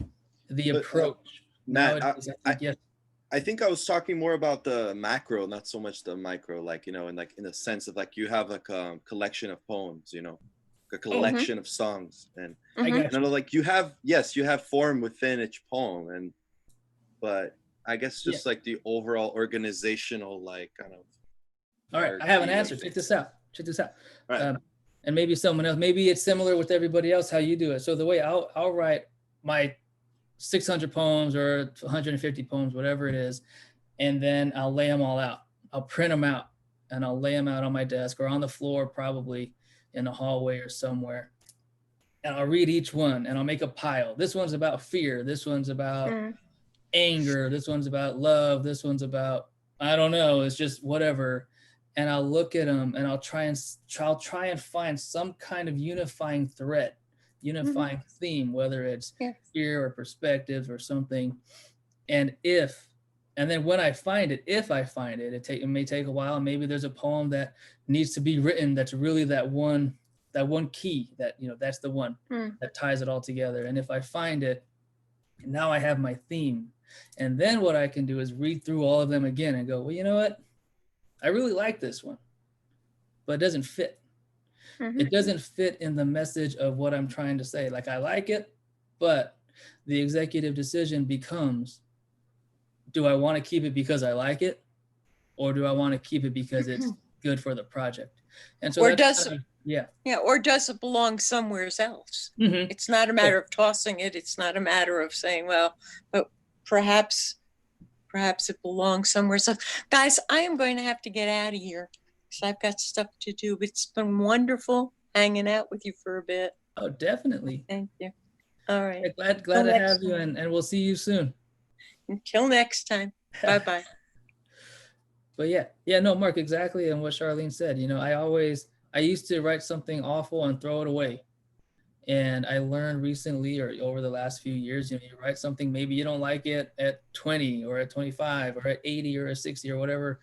S1: the approach,
S6: Matt,
S1: nowadays, yes.
S6: I think I was talking more about the macro, not so much the micro, like, you know, and like in the sense of like you have like a collection of poems, you know, a collection of songs, and
S1: I got
S6: you know, like you have form within each poem, but I guess just like the overall organizational, like kind of.
S1: All right, I have an answer. Check this out. Right. And maybe someone else, maybe it's similar with everybody else, how you do it. So the way I'll write my 600 poems or 150 poems, whatever it is, and then I'll lay them all out. I'll print them out and I'll lay them out on my desk or on the floor, probably in the hallway or somewhere. And I'll read each one and I'll make a pile. This one's about fear. This one's about anger. This one's about love. This one's about, I don't know, it's just whatever. And I'll look at them and I'll try and find some kind of unifying thread, unifying theme, whether it's fear or perspectives or something. And then when I find it, if I find it, it may take a while. Maybe there's a poem that needs to be written that's really that one that one key that, that's the one
S8: Mm.
S1: that ties it all together. And if I find it, now I have my theme. And then what I can do is read through all of them again and go, well, you know what? I really like this one, but it doesn't fit.
S8: Mhm.
S1: It doesn't fit in the message of what I'm trying to say. Like, I like it, but the executive decision becomes, do I want to keep it because I like it? Or do I want to keep it because it's good for the project? And so
S8: Or
S1: that's
S8: does
S1: kind of, yeah.
S8: Yeah, or does it belong somewhere else?
S1: Mhm.
S8: It's not a matter of tossing it. It's not a matter of saying, well, but perhaps it belongs somewhere else. Guys, I am going to have to get out of here because I've got stuff to do. But it's been wonderful hanging out with you for a bit.
S1: Oh, definitely.
S8: Thank you. All right.
S1: Yeah, glad
S8: Till
S1: to
S8: next
S1: have you,
S8: time.
S1: and we'll see you soon.
S8: Until next time. Bye-bye.
S1: But yeah, no, Mark, exactly. And what Charlene said, I used to write something awful and throw it away. And I learned recently, or over the last few years, you write something, maybe you don't like it at 20 or at 25 or at 80 or at 60 or whatever,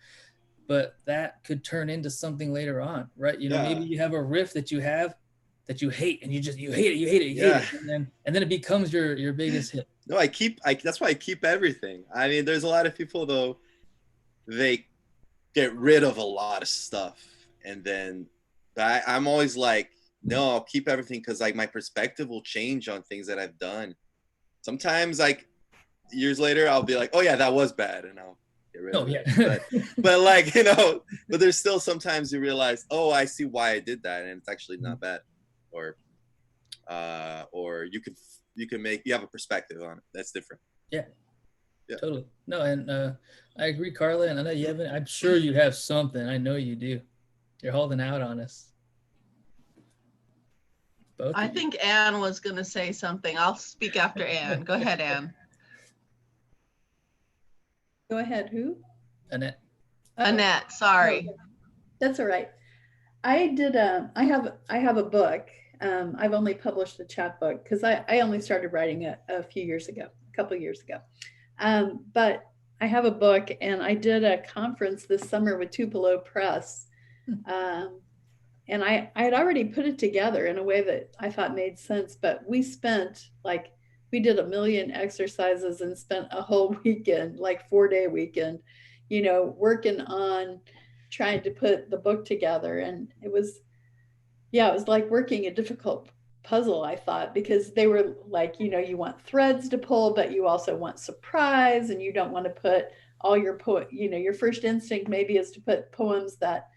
S1: but that could turn into something later on, right? Maybe you have a riff that you hate, and you hate it, and then it becomes your biggest hit.
S6: No, that's why I keep everything. I mean, there's a lot of people though, they get rid of a lot of stuff, and then I'm always like, no, I'll keep everything, because like my perspective will change on things that I've done. Sometimes like years later I'll be like, oh yeah, that was bad, and I'll get rid of it. But like, but there's still sometimes you realize, oh, I see why I did that, and it's actually not bad. Or you have a perspective on it that's different.
S1: Yeah. Totally. No, and I agree, Carla, and I know you haven't. I'm sure you have something. I know you do. You're holding out on us. Both.
S3: I think Anne was going to say something. I'll speak after Anne. Go ahead, Anne.
S4: Go ahead. Who?
S1: Annette.
S3: Annette. Sorry.
S4: Oh, that's all right. I have a book. I've only published a chapbook because I only started writing it a couple years ago. But I have a book, and I did a conference this summer with Tupelo Press. And I had already put it together in a way that I thought made sense, but we did 1 million exercises and spent a whole weekend, like 4-day weekend, working on trying to put the book together. And it was like working a difficult puzzle, I thought, because they were like, you want threads to pull, but you also want surprise, and you don't want to put all your your first instinct maybe is to put poems that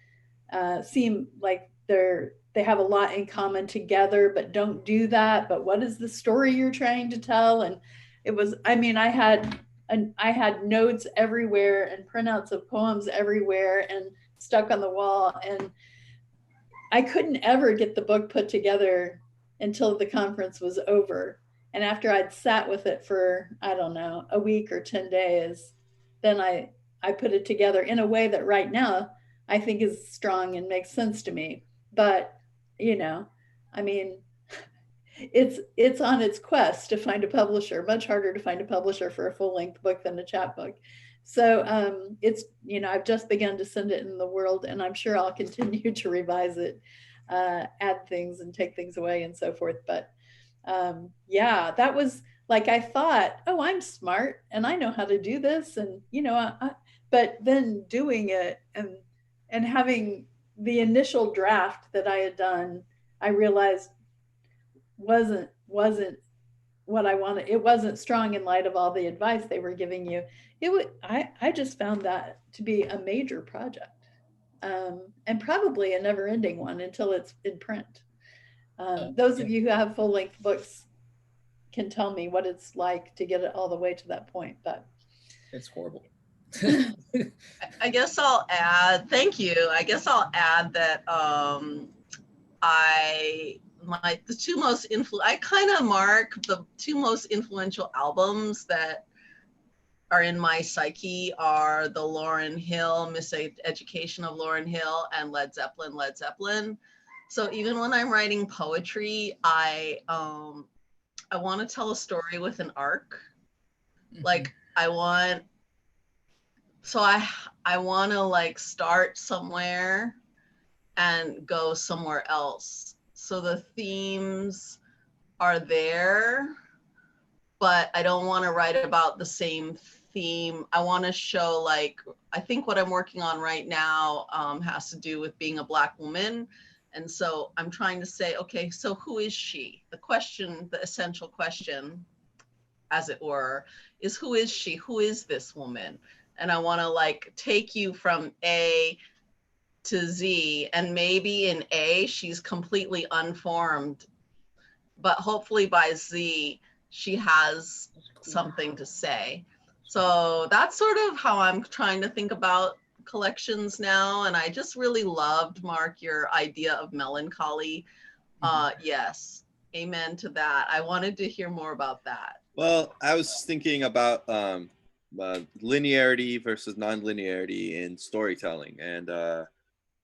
S4: seem like they have a lot in common together, but don't do that. But what is the story you're trying to tell? And it was, I had notes everywhere and printouts of poems everywhere and stuck on the wall. And I couldn't ever get the book put together until the conference was over. And after I'd sat with it for, I don't know, a week or 10 days, then I put it together in a way that right now I think is strong and makes sense to me. But, it's on its quest to find a publisher, much harder to find a publisher for a full-length book than a chapbook. So it's, I've just begun to send it in the world, and I'm sure I'll continue to revise it, add things and take things away and so forth. But that was like, I thought, oh, I'm smart and I know how to do this. And, but then doing it and having the initial draft that I had done, I realized wasn't what I wanted. It wasn't strong in light of all the advice they were giving you. I just found that to be a major project, and probably a never-ending one until it's in print. Those of you who have full-length books can tell me what it's like to get it all the way to that point, but
S1: it's horrible.
S3: I guess I'll add, thank you. I guess I'll add that I kind of mark the 2 most influential albums that are in my psyche are the Lauryn Hill, Miseducation of Lauryn Hill, and Led Zeppelin. So even when I'm writing poetry, I want to tell a story with an arc. Like I want to like start somewhere and go somewhere else. so the themes are there, but I don't want to write about the same theme. I want to show, like, I think what I'm working on right now has to do with being a Black woman. And so I'm trying to say, okay, so who is she? The question, the essential question, as it were, is who is she? Who is this woman? And I want to like take you from A to Z, and maybe in A, she's completely unformed, but hopefully by Z, she has something to say. So that's sort of how I'm trying to think about collections now. And I just really loved, Mark, your idea of melancholy. Yes, amen to that. I wanted to hear more about that.
S6: Well, I was thinking about linearity versus non-linearity in storytelling, and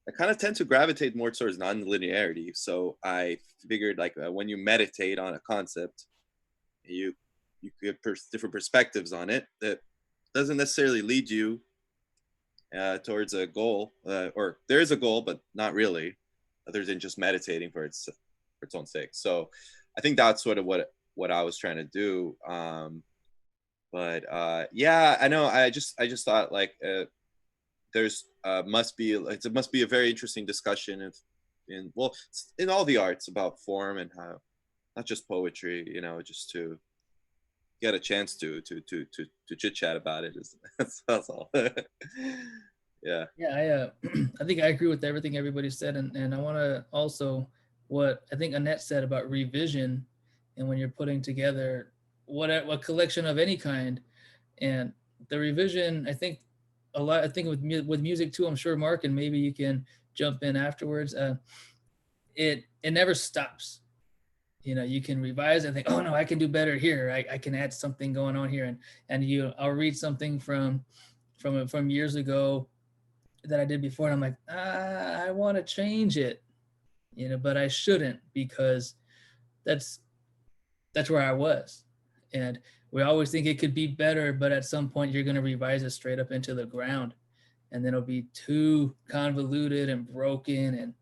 S6: I kind of tend to gravitate more towards non-linearity. So I figured, like, when you meditate on a concept, you get different perspectives on it. That doesn't necessarily lead you towards a goal, or there is a goal, but not really, other than just meditating for its own sake. So I think that's sort of what I was trying to do. But yeah, I know. I just thought, like, there's it must be a very interesting discussion in all the arts about form, and how, not just poetry, just to get a chance to chit chat about it. That's all. Yeah.
S1: Yeah, I think I agree with everything everybody said, and I want to also, what I think Annette said about revision, and when you're putting together what collection of any kind, and the revision, I think a lot. I think with music too. I'm sure Mark, and maybe you can jump in afterwards. It never stops. You can revise and think, oh no, I can do better here. I can add something going on here, and I'll read something from years ago that I did before, and I'm like, I want to change it, but I shouldn't, because that's where I was. And we always think it could be better, but at some point you're going to revise it straight up into the ground, and then it'll be too convoluted and broken, and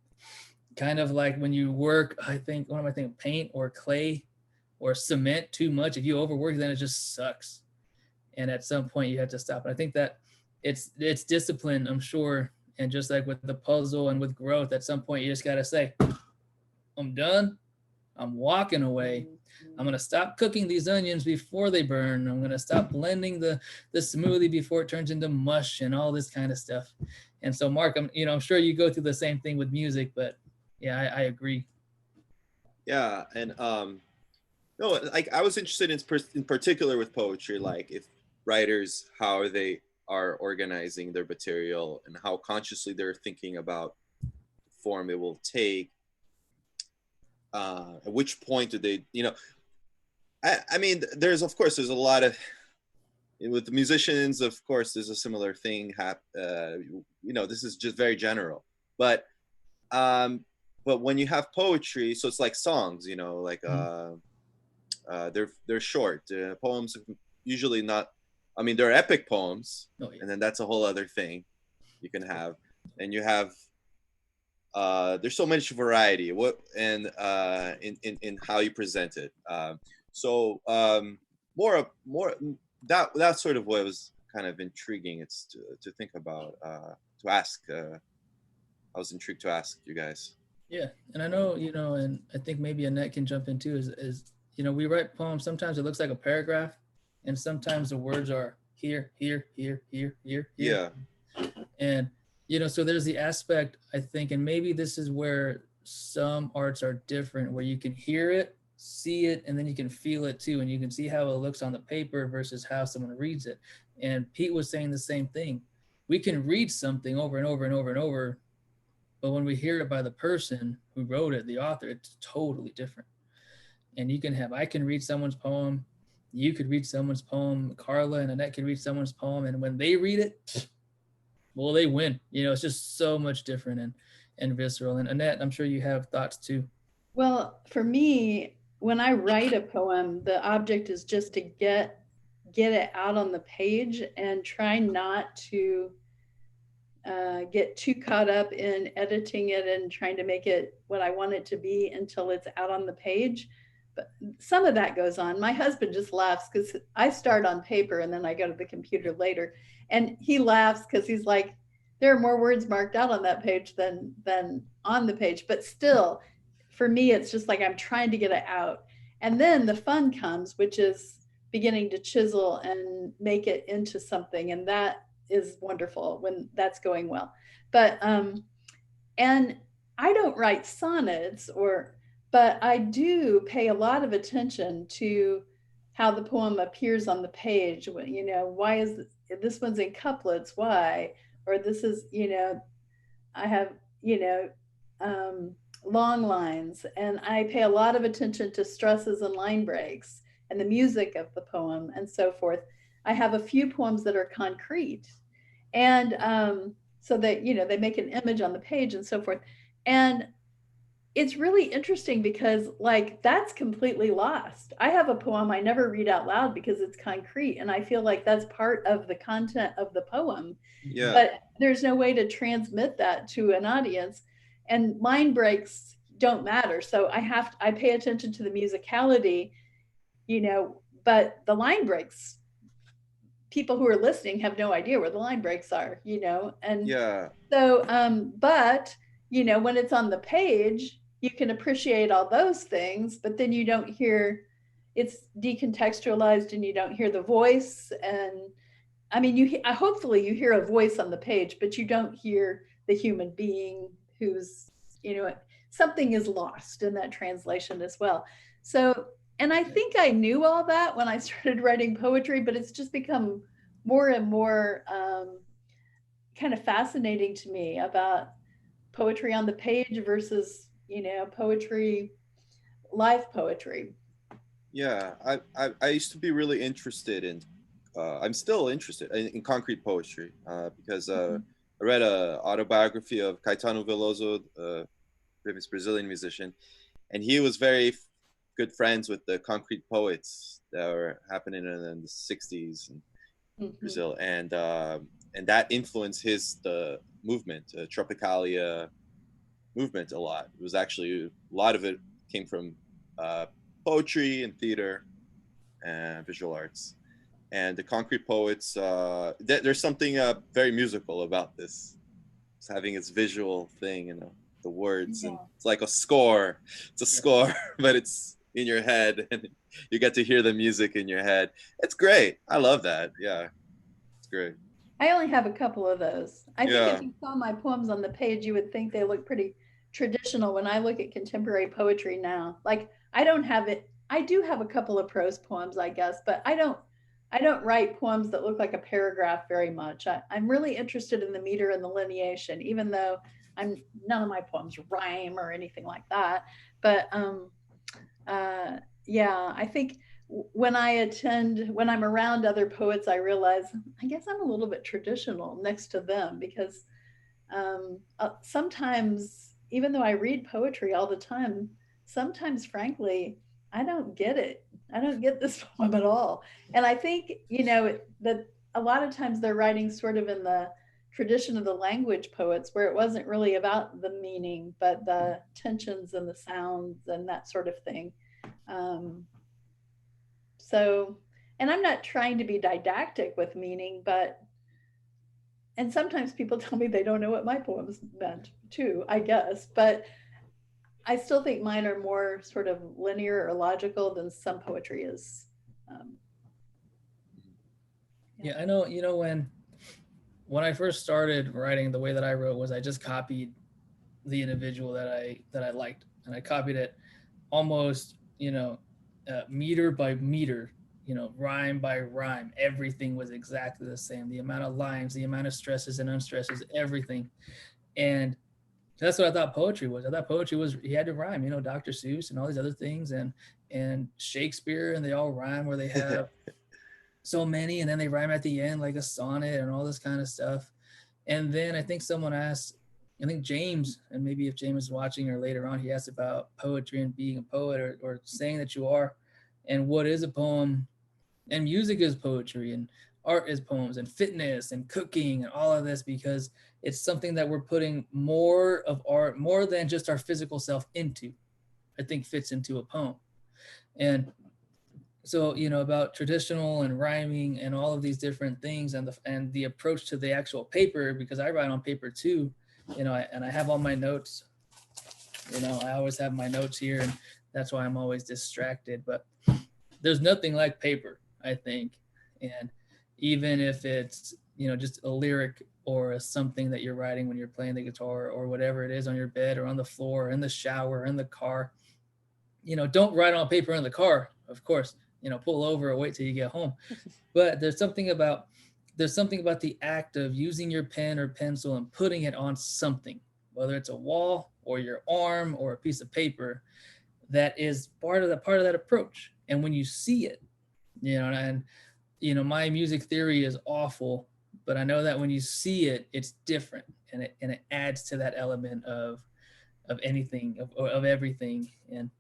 S1: kind of like when you work, I think, what am I thinking, paint or clay or cement too much. If you overwork, then it just sucks. And at some point you have to stop. And I think that it's discipline, I'm sure. And just like with the puzzle and with growth, at some point you just got to say, I'm done. I'm walking away. I'm going to stop cooking these onions before they burn. I'm going to stop blending the smoothie before it turns into mush and all this kind of stuff. And so, Mark, I'm sure you go through the same thing with music, but yeah, I agree.
S6: Yeah. And no, like, I was interested in particular with poetry, like, if writers, how they are organizing their material and how consciously they're thinking about the form it will take. At which point do they, I mean, there's a lot of, with the musicians, of course, there's a similar thing. This is just very general, but when you have poetry, so it's like songs, like, they're short poems, usually not. I mean, they're epic poems, and then that's a whole other thing you can have, and you have. There's so much variety in how you present it. More that's sort of what was kind of intriguing. It's to think about, to ask. I was intrigued to ask you guys.
S1: Yeah, and I know, and I think maybe Annette can jump in too, is we write poems, sometimes it looks like a paragraph, and sometimes the words are here, here, here, here, here, here.
S6: Yeah.
S1: And, so there's the aspect, I think, and maybe this is where some arts are different, where you can hear it, see it, and then you can feel it too, and you can see how it looks on the paper versus how someone reads it. And Pete was saying the same thing. We can read something over and over and over and over, but when we hear it by the person who wrote it, the author, it's totally different. And I can read someone's poem, you could read someone's poem, Carla and Annette could read someone's poem, and when they read it, well, they win. It's just so much different and visceral. And Annette, I'm sure you have thoughts too.
S4: Well, for me, when I write a poem, the object is just to get it out on the page and try not to get too caught up in editing it and trying to make it what I want it to be until it's out on the page. But some of that goes on. My husband just laughs because I start on paper and then I go to the computer later. And he laughs because he's like, there are more words marked out on that page than on the page. But still, for me, it's just like I'm trying to get it out. And then the fun comes, which is beginning to chisel and make it into something. And that is wonderful when that's going well. But and I don't write sonnets but I do pay a lot of attention to how the poem appears on the page. You know, why is this one's in couplets? Why? Or this is, you know, I have, you know, long lines, and I pay a lot of attention to stresses and line breaks and the music of the poem and so forth. I have a few poems that are concrete, and so that, you know, they make an image on the page and so forth. And it's really interesting because like that's completely lost. I have a poem I never read out loud because it's concrete, and I feel like that's part of the content of the poem.
S6: Yeah.
S4: But there's no way to transmit that to an audience, and line breaks don't matter. So I pay attention to the musicality, you know, but the line breaks, people who are listening have no idea where the line breaks are, you know. And
S6: Yeah.
S4: so but you know, when it's on the page, you can appreciate all those things, but then you don't hear, it's decontextualized and you don't hear the voice. And I mean, hopefully you hear a voice on the page, but you don't hear the human being who's, you know, something is lost in that translation as well. So, and I think I knew all that when I started writing poetry, but it's just become more and more kind of fascinating to me about poetry on the page versus, you know, poetry, live poetry.
S6: Yeah, I used to be really interested in, I'm still interested in concrete poetry because I read a autobiography of Caetano Veloso, famous Brazilian musician, and he was very good friends with the concrete poets that were happening in the 60s in Brazil, and that influenced the movement, Tropicalia movement a lot. It was actually, a lot of it came from poetry and theater and visual arts. And the concrete poets, there's something very musical about this. It's having its visual thing, you know, the words, and it's like a score. It's a score, but it's in your head, and you get to hear the music in your head. It's great. I love that. Yeah, it's great.
S4: I only have a couple of those. I think if you saw my poems on the page, you would think they look pretty traditional. When I look at contemporary poetry now, like I don't have it. I do have a couple of prose poems, I guess, but I don't write poems that look like a paragraph very much. I'm really interested in the meter and the lineation, even though none of my poems rhyme or anything like that. But yeah, I think when I'm around other poets, I realize I guess I'm a little bit traditional next to them, because sometimes, even though I read poetry all the time, sometimes, frankly, I don't get it. I don't get this poem at all. And I think, you know, that a lot of times they're writing sort of in the tradition of the language poets, where it wasn't really about the meaning, but the tensions and the sounds and that sort of thing. So, and I'm not trying to be didactic with meaning, and sometimes people tell me they don't know what my poems meant too, I guess, but I still think mine are more sort of linear or logical than some poetry is.
S1: Yeah, I know, you know, when I first started writing, the way that I wrote was I just copied the individual that I liked, and I copied it almost, you know, meter by meter, you know, rhyme by rhyme. Everything was exactly the same. The amount of lines, the amount of stresses and unstresses, everything. And that's what I thought poetry was. I thought poetry was, he had to rhyme, you know, Dr. Seuss and all these other things, and Shakespeare, and they all rhyme where they have so many, and then they rhyme at the end like a sonnet and all this kind of stuff. And then I think someone asked, I think James, and maybe if James is watching or later on, he asked about poetry and being a poet, or saying that you are, and what is a poem, and music is poetry. And art is poems, and fitness and cooking and all of this, because it's something that we're putting more of art, more than just our physical self into, I think fits into a poem. And so, about traditional and rhyming and all of these different things, and the approach to the actual paper, because I write on paper too, and I have all my notes. I always have my notes here, and that's why I'm always distracted. But there's nothing like paper, I think. And even if it's, just a lyric or something that you're writing when you're playing the guitar or whatever it is, on your bed or on the floor, in the shower, in the car, don't write on paper in the car, of course, pull over or wait till you get home. But there's something about the act of using your pen or pencil and putting it on something, whether it's a wall or your arm or a piece of paper, that is part of that approach. And when you see it, and my music theory is awful, but I know that when you see it, it's different, and it adds to that element of anything, of everything. And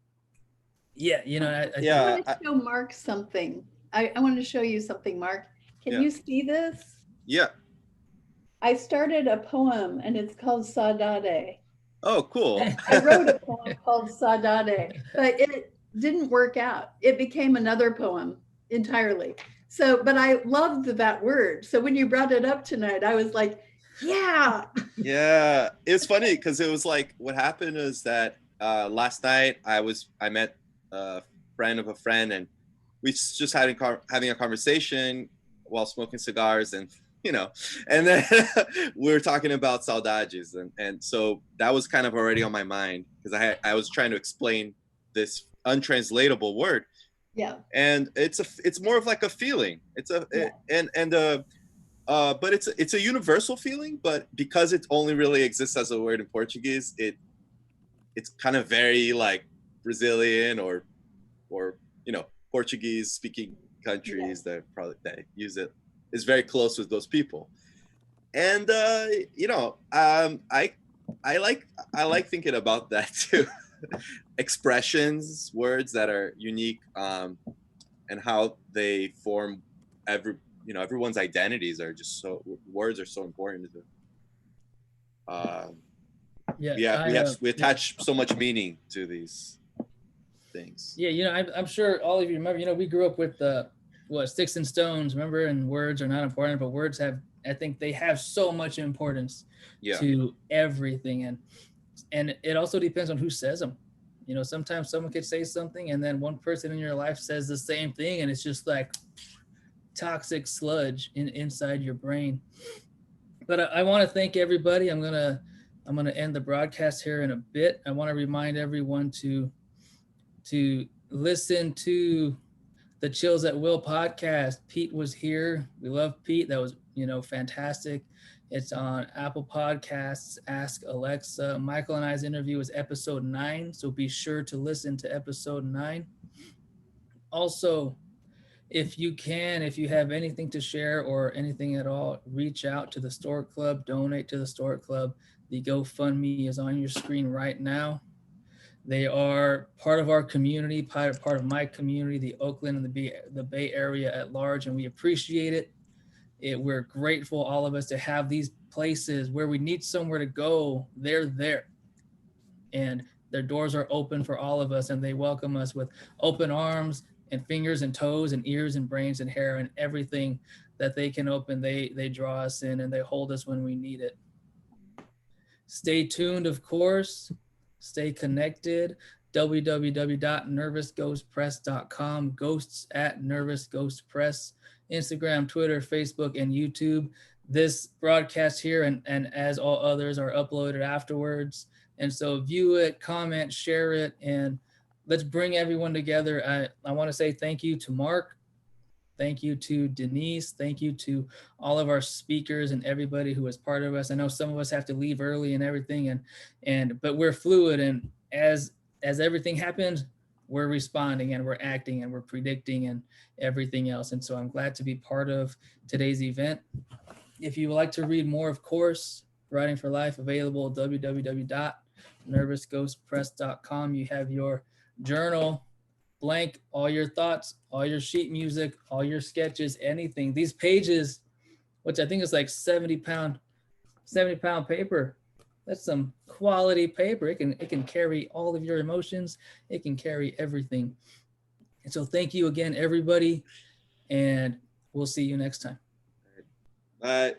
S1: yeah,
S4: I want to show Mark something. I wanted to show you something, Mark. Can you see this?
S6: Yeah.
S4: I started a poem and it's called Saudade.
S6: Oh, cool.
S4: I wrote a poem called Saudade, but it didn't work out. It became another poem entirely. So, but I loved that word. So when you brought it up tonight, I was like, yeah.
S6: Yeah, it's funny because it was like, what happened is that last night I met a friend of a friend, and we just having a conversation while smoking cigars, and and then we were talking about saudades, and so that was kind of already on my mind, because I was trying to explain this untranslatable word.
S4: Yeah.
S6: And it's more of like a feeling. But it's a universal feeling, but because it only really exists as a word in Portuguese, it's kind of very like Brazilian or Portuguese speaking countries that use it, is very close with those people. And I like thinking about that too. Expressions, words that are unique, and how they form everyone's identities are just so, words are so important to them. We attach so much meaning to these things.
S1: Yeah, I'm sure all of you remember, we grew up with sticks and stones, remember, and words are not important, but words I think they have so much importance to everything. And it also depends on who says them. Sometimes someone could say something and then one person in your life says the same thing, and it's just like toxic sludge inside your brain. But I want to thank everybody. I'm gonna end the broadcast here in a bit. I want to remind everyone to listen to the Chills at Will podcast. Pete was here. We love Pete. That was fantastic. It's on Apple Podcasts. Ask Alexa. Michael and I's interview is episode 9, so be sure to listen to episode 9. Also, if you have anything to share or anything at all, reach out to the Stork Club, donate to the Stork Club. The GoFundMe is on your screen right now. They are part of our community, part of my community, the Oakland and the Bay Area at large, and we appreciate it. We're grateful, all of us, to have these places where we need somewhere to go. They're there. And their doors are open for all of us, and they welcome us with open arms and fingers and toes and ears and brains and hair and everything that they can open. They draw us in, and they hold us when we need it. Stay tuned, of course. Stay connected. www.nervousghostpress.com, ghosts at Nervous Ghost Press, Instagram, Twitter, Facebook, and YouTube. This broadcast here and as all others are uploaded afterwards. And so view it, comment, share it, and let's bring everyone together. I want to say thank you to Mark. Thank you to Denise. Thank you to all of our speakers and everybody who was part of us. I know some of us have to leave early and everything, but we're fluid, and as everything happens, we're responding and we're acting and we're predicting and everything else. And so I'm glad to be part of today's event. If you would like to read more, of course, Writing for Life, available at www.nervousghostpress.com. You have your journal blank all your thoughts, all your sheet music, all your sketches, anything. These pages, which I think is like 70-pound paper. That's some quality paper. It can carry all of your emotions. It can carry everything. And so thank you again, everybody. And we'll see you next time.
S6: Bye.